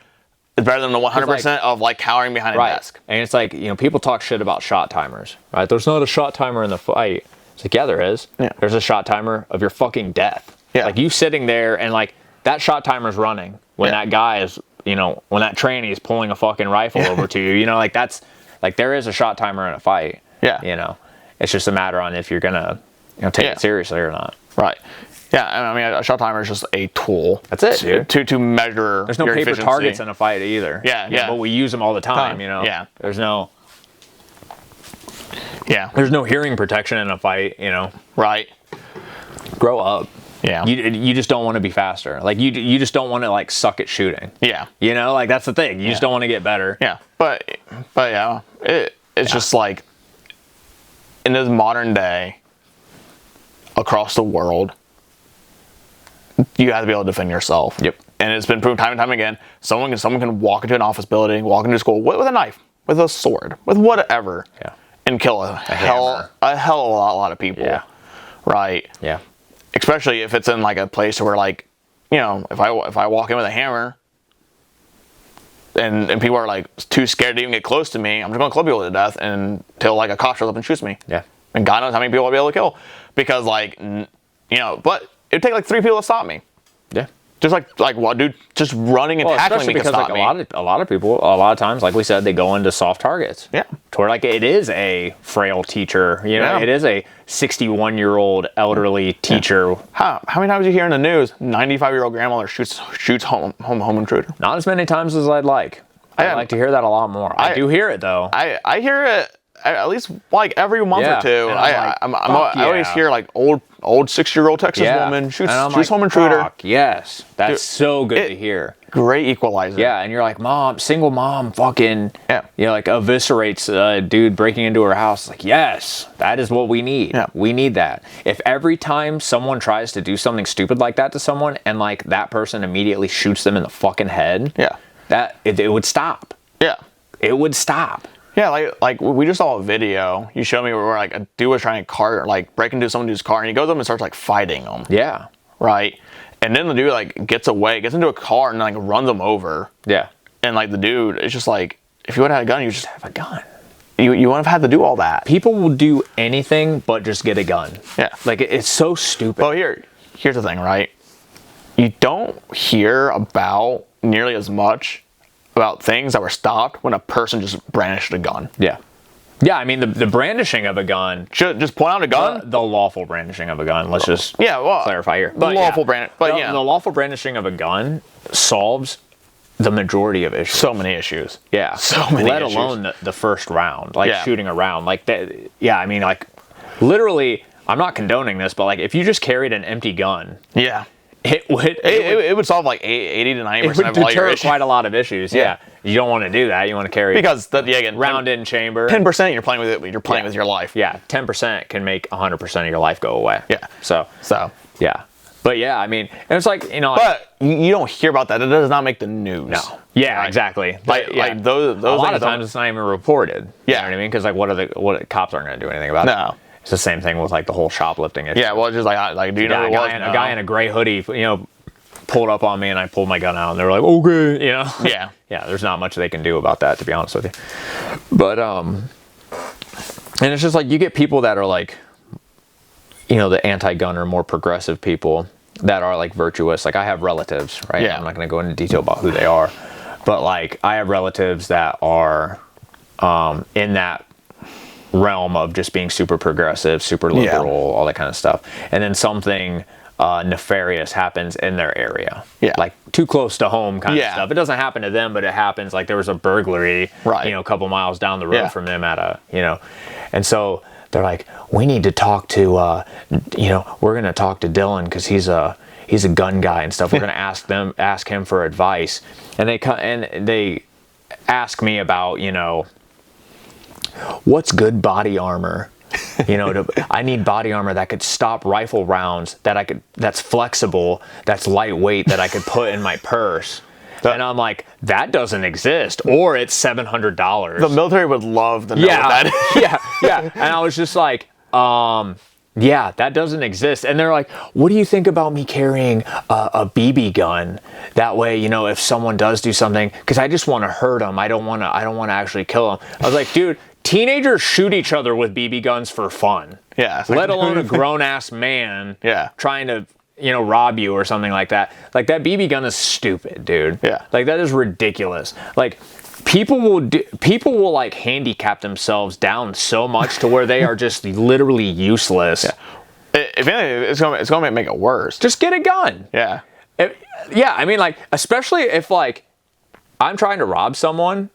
It's better than the 100% of like cowering behind a desk. And it's like, you know, people talk shit about shot timers, right? There's not a shot timer in the fight. It's like, yeah, there is. Yeah. There's a shot timer of your fucking death. Yeah. Like you sitting there and like that shot timer's running when that guy is, you know, when that tranny is pulling a fucking rifle over to you, you know, like that's like there is a shot timer in a fight. Yeah. You know, it's just a matter on if you're gonna, you know, take it seriously or not. Right. Yeah, I mean, a shot timer is just a tool. That's it, dude. To measure. There's no paper targets in a fight either. Yeah. But we use them all the time, you know. Yeah. There's no hearing protection in a fight, you know. Right. Grow up. Yeah. You just don't want to be faster. Like you just don't want to like suck at shooting. Yeah. You know, like that's the thing. You just don't want to get better. Yeah. But yeah, it's just like in this modern day across the world, you have to be able to defend yourself. Yep. and it's been proven time and time again, someone can walk into an office building, walk into school with a knife, with a sword, with whatever, and kill a hell of a lot of people. Yeah. Right. Yeah. Especially if it's in like a place where like, you know, if I walk in with a hammer and people are like too scared to even get close to me, I'm just gonna club people to death until like a cop shows up and shoots me. Yeah. And God knows how many people I'll be able to kill, because like, you know, but it'd take like 3 people to stop me. Yeah. Just like what, dude? Just running and tackling me because stop like me. a lot of people, a lot of times, like we said, they go into soft targets. Yeah. To where like it is a frail teacher, you know, it is a 61-year-old elderly teacher. How many times do you hear in the news 95-year-old grandmother shoots home intruder? Not as many times as I'd like. I'd like to hear that a lot more. I do hear it though. I hear it at least like every month or two. I always hear like old 6-year-old Texas woman shoots home intruder. Yes, that's so good to hear. Great equalizer. Yeah, and you're like, mom, single mom, fucking, you know, like eviscerates a dude breaking into her house. Like, yes, that is what we need. Yeah. We need that. If every time someone tries to do something stupid like that to someone, and like that person immediately shoots them in the fucking head, that it would stop. Yeah, it would stop. Yeah, like we just saw a video. You showed me where like a dude was trying to break into some dude's car, and he goes up and starts like fighting them. Yeah. Right. And then the dude like gets into a car and like runs him over. Yeah. And like the dude, it's just like, if you would have had a gun, you just have a gun. You wouldn't have had to do all that. People will do anything but just get a gun. Yeah. Like it's so stupid. Well, here's the thing, right? You don't hear about nearly as much about things that were stopped when a person just brandished a gun. Yeah. Yeah, I mean, the brandishing of a gun. Should just point out a gun? The lawful brandishing of a gun. Let's just clarify here. The lawful brandishing of a gun solves the majority of issues. So many issues. Yeah. So many Let issues. alone the first round. Like shooting a round. Like that. Yeah, I mean, like, literally, I'm not condoning this, but like, if you just carried an empty gun. Yeah. It would solve like 80 to 90% of all your issues. It would deter quite a lot of issues. Yeah. You don't want to do that. You want to carry because again, round in chamber. 10% you're playing with it. You're playing with your life. Yeah. 10% can make 100% of your life go away. Yeah. So yeah. But yeah, I mean, and it's like, you know. But you don't hear about that. It does not make the news. No. Yeah, right? Exactly. Like those a lot of times it's not even reported. Yeah. You know what I mean? Because like, what cops aren't going to do anything about it. No. It's the same thing with like the whole shoplifting issue. Yeah. Well, it's just like do you know a guy in a gray hoodie, you know, pulled up on me and I pulled my gun out and they were like, okay, you know? Yeah. Yeah, there's not much they can do about that, to be honest with you. But, and it's just like, you get people that are like, you know, the anti-gun or more progressive people that are like virtuous. Like I have relatives, right? Yeah. I'm not going to go into detail about who they are, but like I have relatives that are in that realm of just being super progressive, super liberal, all that kind of stuff. And then something nefarious happens in their area. Yeah. Like too close to home kind of stuff. It doesn't happen to them, but it happens. Like there was a burglary, you know, a couple miles down the road from them at a, you know, and so they're like, we need to talk to, you know, we're going to talk to Dylan because he's a gun guy and stuff. We're going to ask him for advice. And they ask me about, you know, what's good body armor? You know, I need body armor that could stop rifle rounds, that's flexible, that's lightweight, that I could put in my purse. And I'm like, that doesn't exist, or it's $700. The military would love to know what that is. Yeah. And I was just like, yeah, that doesn't exist. And they're like, what do you think about me carrying a BB gun? That way, you know, if someone does do something, because I just want to hurt them. I don't want to actually kill them. I was like, dude, teenagers shoot each other with BB guns for fun. Yeah. Let alone a grown-ass man trying to, you know, rob you or something like that. Like, that BB gun is stupid, dude. Yeah. Like, that is ridiculous. Like, people will like handicap themselves down so much to where they are just literally useless. Yeah. If anything, it's gonna make it worse. Just get a gun. Yeah. I mean, like, especially if like I'm trying to rob someone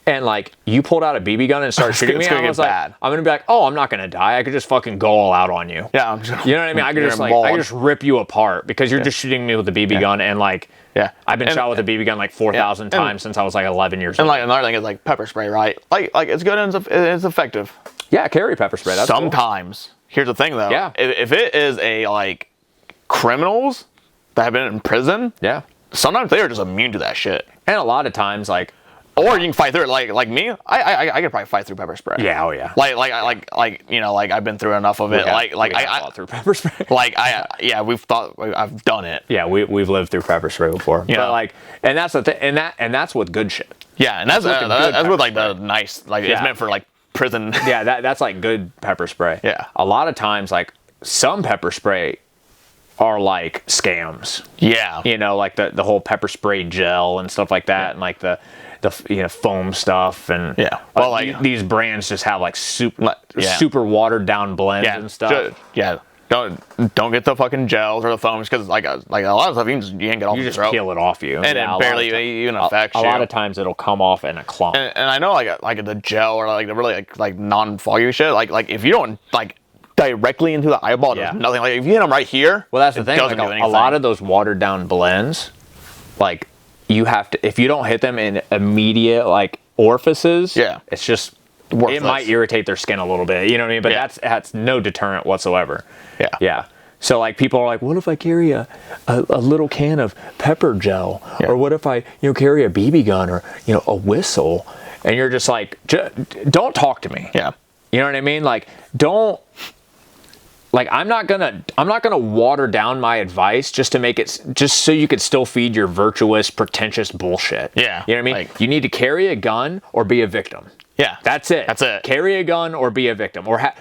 and like you pulled out a BB gun and started shooting me, I was like, I'm gonna be like, oh, I'm not gonna die. I could just fucking go all out on you. Yeah. You know what I mean? I could just rip you apart because you're just shooting me with a BB gun and like. Yeah, I've been shot with a BB gun like 4,000 times since I was like 11 years old. And like another thing is like pepper spray, right? Like it's good and it's effective. Yeah, carry pepper spray. That's sometimes. Cool. Here's the thing though. Yeah. If it is a like criminals that have been in prison. Yeah. sometimes they are just immune to that shit. And a lot of times, like, or you can fight through it. Like me, I could probably fight through pepper spray. Yeah, oh yeah. Like you know, like I've been through enough of it. I fought through pepper spray. I've done it. Yeah, we've lived through pepper spray before. Yeah. But like, and that's the thing, and that's with good shit. Yeah, and that's with like the nice, like it's meant for like prison. Yeah, that's like good pepper spray. Yeah. A lot of times, like some pepper spray are like scams. Yeah. You know, like the whole pepper spray gel and stuff like that, and like the foam stuff, and well, like these brands just have like super watered down blends and stuff. Don't get the fucking gels or the foams, because like a lot of stuff you can't get off. You the just throat. Peel it off you, and it barely even affects you. A lot of times it'll come off in a clump. And I know like the gel or like the really like non-foggy shit. Like if you don't like directly into the eyeball, there's nothing. Like if you hit them right here, well, that's the thing. Like a lot of those watered down blends, like you have to, if you don't hit them in immediate like orifices, it's just worthless. It might irritate their skin a little bit, you know what I mean? But that's no deterrent whatsoever. Yeah. So like people are like, what if I carry a little can of pepper gel, or what if I carry a BB gun, or a whistle, and you're just like, don't talk to me. Yeah. You know what I mean? Like don't. Like I'm not gonna water down my advice just to make it just so you could still feed your virtuous, pretentious bullshit. Yeah. You know what I mean? Like, you need to carry a gun or be a victim. Yeah. That's it. That's it. Carry a gun or be a victim, or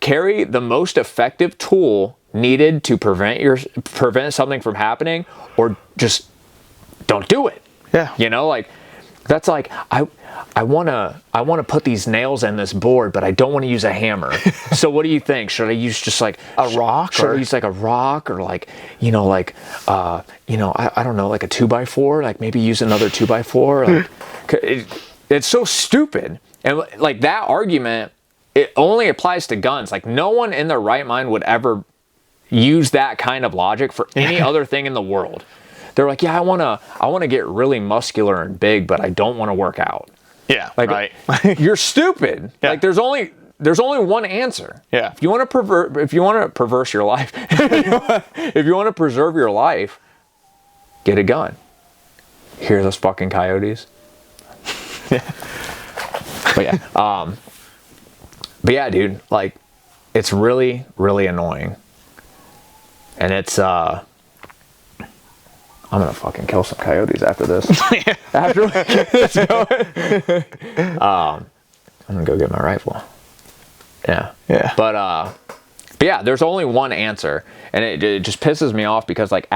carry the most effective tool needed to prevent something from happening, or just don't do it. Yeah. Like that's like I want to put these nails in this board, but I don't want to use a hammer. So what do you think? Should I use just like a rock? Should I use like a rock, or like I don't know, like a 2x4? Like maybe use another 2x4. Like it's so stupid. And like that argument, it only applies to guns. Like no one in their right mind would ever use that kind of logic for any other thing in the world. They're like, yeah, I want to get really muscular and big, but I don't want to work out. Yeah, like, right. You're stupid. Yeah. Like there's only one answer. Yeah. If you want to perverse your life, if you want to preserve your life, get a gun. Hear those fucking coyotes? But yeah, dude, like it's really, really annoying. And it's I'm gonna fucking kill some coyotes after this. After we get this going, I'm gonna go get my rifle. Yeah. But yeah, there's only one answer, and it just pisses me off because like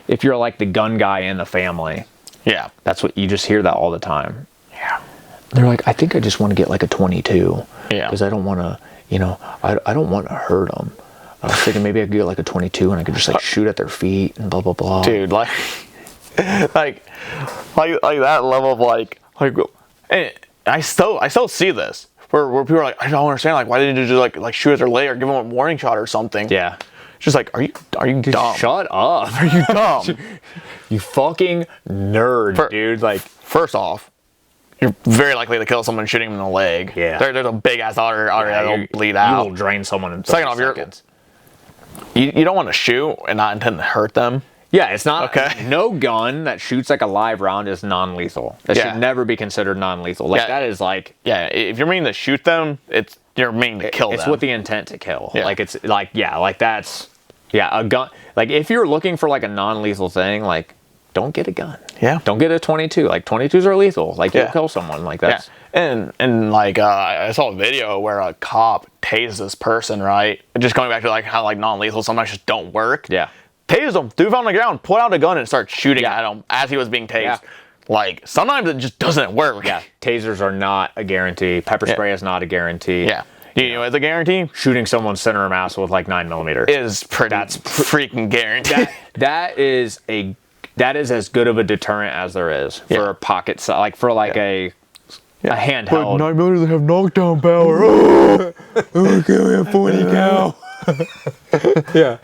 if you're like the gun guy in the family, that's what you just hear that all the time. Yeah. They're like, I think I just want to get like a 22. Yeah. Because I don't want to, I don't want to hurt them. I was thinking maybe I could get like a 22 and I could just like shoot at their feet and blah blah blah. Dude, like that level of like I still see this where people are like, I don't understand, like why didn't you just like shoot at their leg or give them a warning shot or something? Yeah. It's just like, are you dumb? Shut up. Are you dumb? You fucking nerd, dude. Like, first off, you're very likely to kill someone shooting them in the leg. Yeah. There's a big ass artery that'll bleed out. You will drain someone in 30 Second off, seconds. You don't want to shoot and not intend to hurt them. Yeah, it's not. Okay. No gun that shoots like a live round is non-lethal. That should never be considered non-lethal. Like that is like. Yeah, if you're meaning to shoot them, you're meaning to kill them. It's with the intent to kill. Yeah. Like it's like like that's a gun. Like if you're looking for like a non-lethal thing, like don't get a gun. Yeah. Don't get a 22. Like 22s are lethal. Like you'll kill someone. Like that's. Yeah. And like I saw a video where a cop tased this person, right? Just going back to like how like non-lethal sometimes just don't work. Yeah. Tased him, threw him on the ground, pulled out a gun and started shooting at him as he was being tased. Yeah. Like sometimes it just doesn't work. Yeah. Tasers are not a guarantee. Pepper spray is not a as Yeah. You know it's a guarantee? Shooting someone's center of mass with like 9mm is pretty. That's freaking guaranteed. That is as good of a deterrent as there is for a pocket, like for like a handheld. But 9mm, they have knockdown power. Oh, give me a 40 cal. Yeah.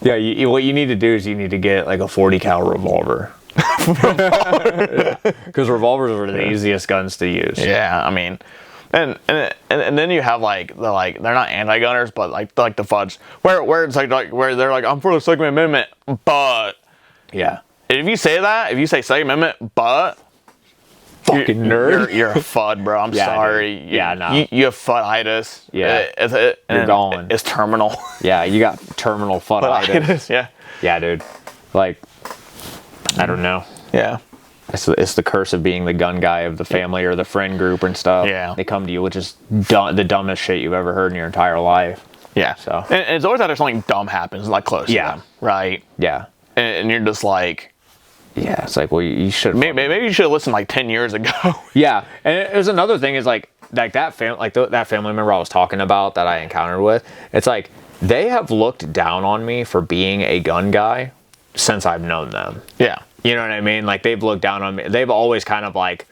Yeah, what you need to do is you need to get like a 40 cal revolver. Because revolvers are the easiest guns to use. Yeah, I mean, and then you have like they're not anti-gunners, but like the fudge where it's like where they're like, I'm for the Second Amendment, but yeah, if you say that, if you say Second Amendment, but fucking nerd, you're a FUD, bro. I'm sorry. Dude. Yeah, no. You have FUDitis. Yeah, you're gone. It's terminal. Yeah, you got terminal FUDitis. Yeah. Yeah, dude. Like, I don't know. Yeah. It's the curse of being the gun guy of the family or the friend group and stuff. Yeah. They come to you with just the dumbest shit you've ever heard in your entire life. Yeah. So. And it's always after something dumb happens, like close to them. Right? Yeah. And you're just like... Yeah, it's like, well, you should... Maybe you should have listened like 10 years ago. Yeah. And there's another thing is like that family member I was talking about that I encountered with, it's like, they have looked down on me for being a gun guy since I've known them. Yeah. You know what I mean? Like, they've looked down on me. They've always kind of like,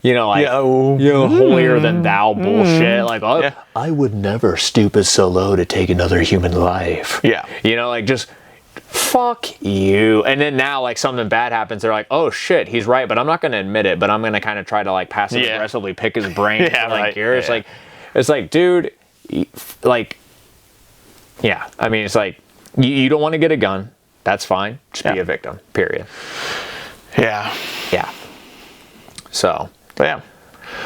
holier than thou bullshit. Like, oh, yeah. I would never stoop as so low to take another human life. Yeah. Like, just fuck you. And then now, like, something bad happens. They're like, oh shit, he's right, but I'm not going to admit it. But I'm going to kind of try to like passive aggressively pick his brain. Yeah, right. It's like, dude, like, yeah. I mean, it's like, you don't want to get a gun. That's fine. Just be a victim. Period. Yeah. Yeah. So, but yeah.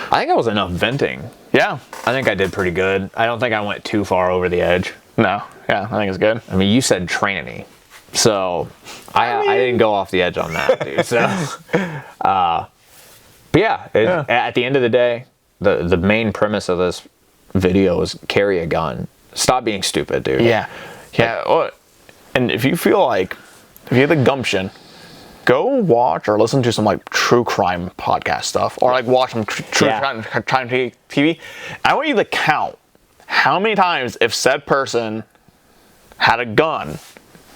I think that was enough venting. Yeah. I think I did pretty good. I don't think I went too far over the edge. No. Yeah, I think it's good. I mean, you said tranny. So, I didn't go off the edge on that, dude. So, but yeah, at the end of the day, the main premise of this video is carry a gun. Stop being stupid, dude. Yeah. Yeah. And if you feel like, if you have the gumption, go watch or listen to some like true crime podcast stuff, or like watch some true crime TV. I want you to count how many times, if said person had a gun,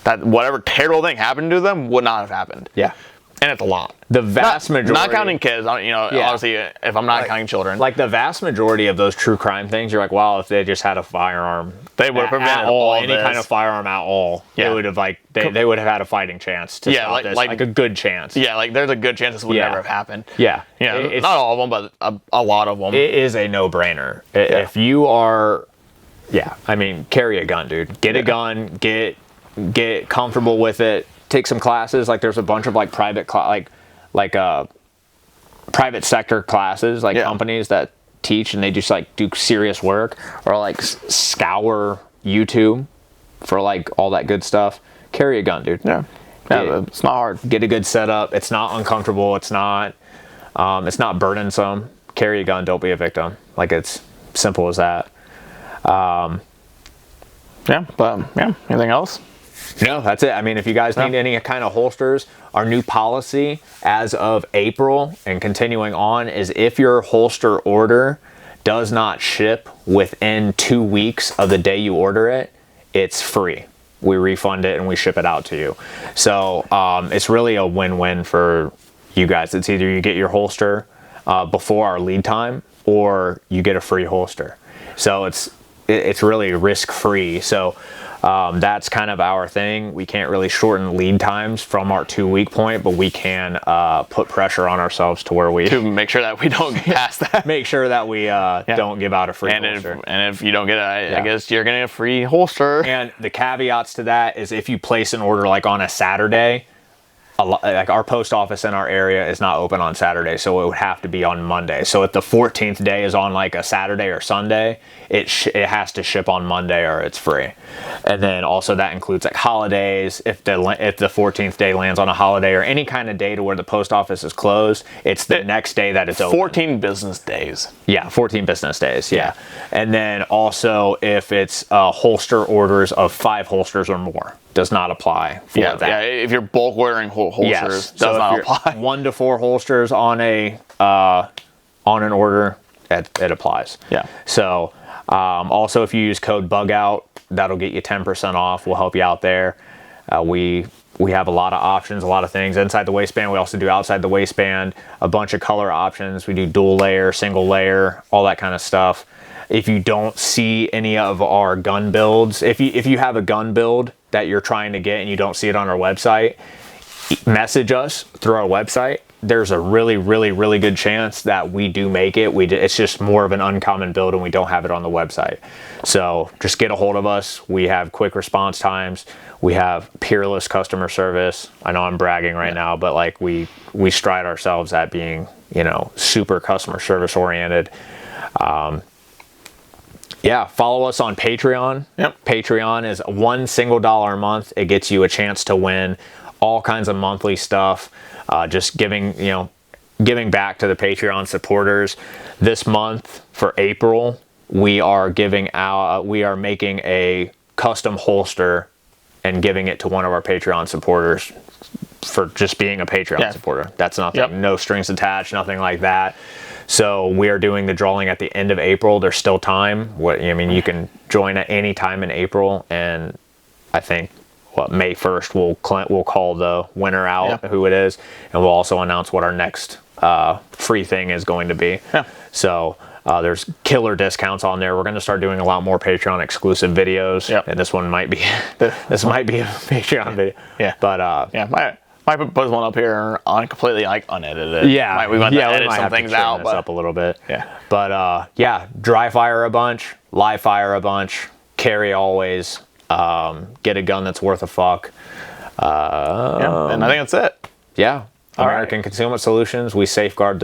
that whatever terrible thing happened to them would not have happened. Yeah. And it's a lot. The vast majority. Not counting kids, obviously, if I'm not counting children. Like, the vast majority of those true crime things, you're like, wow, if they just had a firearm. They would have prevented any kind of firearm at all. Yeah. It would have, like, they would have had a fighting chance to stop this. Like, a good chance. Yeah, like, there's a good chance this would never have happened. Yeah. Not all of them, but a lot of them. It is a no-brainer. If you are, I mean, carry a gun, dude. Get a gun, get comfortable with it. Take some classes. Like, there's a bunch of like private private sector classes, like companies that teach and they just like do serious work, or like scour YouTube for like all that good stuff. Carry a gun, dude. Yeah, it's not hard. Get a good setup. It's not uncomfortable. It's not burdensome. Carry a gun. Don't be a victim. Like, it's simple as that. Anything else? No, that's it. I mean, if you guys need any kind of holsters, our new policy as of April and continuing on is if your holster order does not ship within 2 weeks of the day you order it, it's free. We refund it and we ship it out to you. So it's really a win-win for you guys. It's either you get your holster before our lead time, or you get a free holster. So it's really risk-free. So that's kind of our thing. We can't really shorten lead times from our 2 week point, but we can put pressure on ourselves to make sure that we don't get past that. Make sure that we don't give out a free holster. If you don't get it, I guess you're getting a free holster. And the caveats to that is if you place an order like on a Saturday, like our post office in our area is not open on Saturday, so it would have to be on Monday. So if the 14th day is on like a Saturday or Sunday, it has to ship on Monday or it's free. And then also that includes like holidays. If the 14th day lands on a holiday or any kind of day to where the post office is closed, it's the next day that it's open. 14 business days. Yeah, 14 business days. Yeah. And then also if it's holster orders of 5 holsters or more. Does not apply for that. Yeah, if you're bulk ordering holsters, does not apply. 1 to 4 holsters on an order, it applies. Yeah. So also if you use code BUGOUT, that'll get you 10% off. We'll help you out there. We have a lot of options, a lot of things inside the waistband. We also do outside the waistband, a bunch of color options. We do dual layer, single layer, all that kind of stuff. If you don't see any of our gun builds, if you have a gun build that you're trying to get and you don't see it on our website, message us through our website there's a really, really, really good chance that we do make it. It's just more of an uncommon build, and we don't have it on the website. So just get a hold of us. We have quick response times. We have peerless customer service. I know I'm bragging right now, but like we stride ourselves at being, you know, super customer service oriented. Yeah, follow us on Patreon. Yep. Patreon is $1 a month. It gets you a chance to win all kinds of monthly stuff. Just giving back to the Patreon supporters. This month for April, we are making a custom holster and giving it to one of our Patreon supporters for just being a Patreon supporter. That's nothing, no strings attached, nothing like that. So we are doing the drawing at the end of April. There's still time. You can join at any time in April, and I think May 1st we'll call the winner out, who it is, and we'll also announce what our next free thing is going to be. Yeah. So there's killer discounts on there. We're going to start doing a lot more Patreon exclusive videos, and this one might be a Patreon video. Yeah. But might put one up here on completely like unedited. Yeah, we might edit some things out, but up a little bit. Yeah. But dry fire a bunch, live fire a bunch, carry always. Get a gun that's worth a fuck. And I think that's it. Yeah. American Concealment Solutions. We safeguard the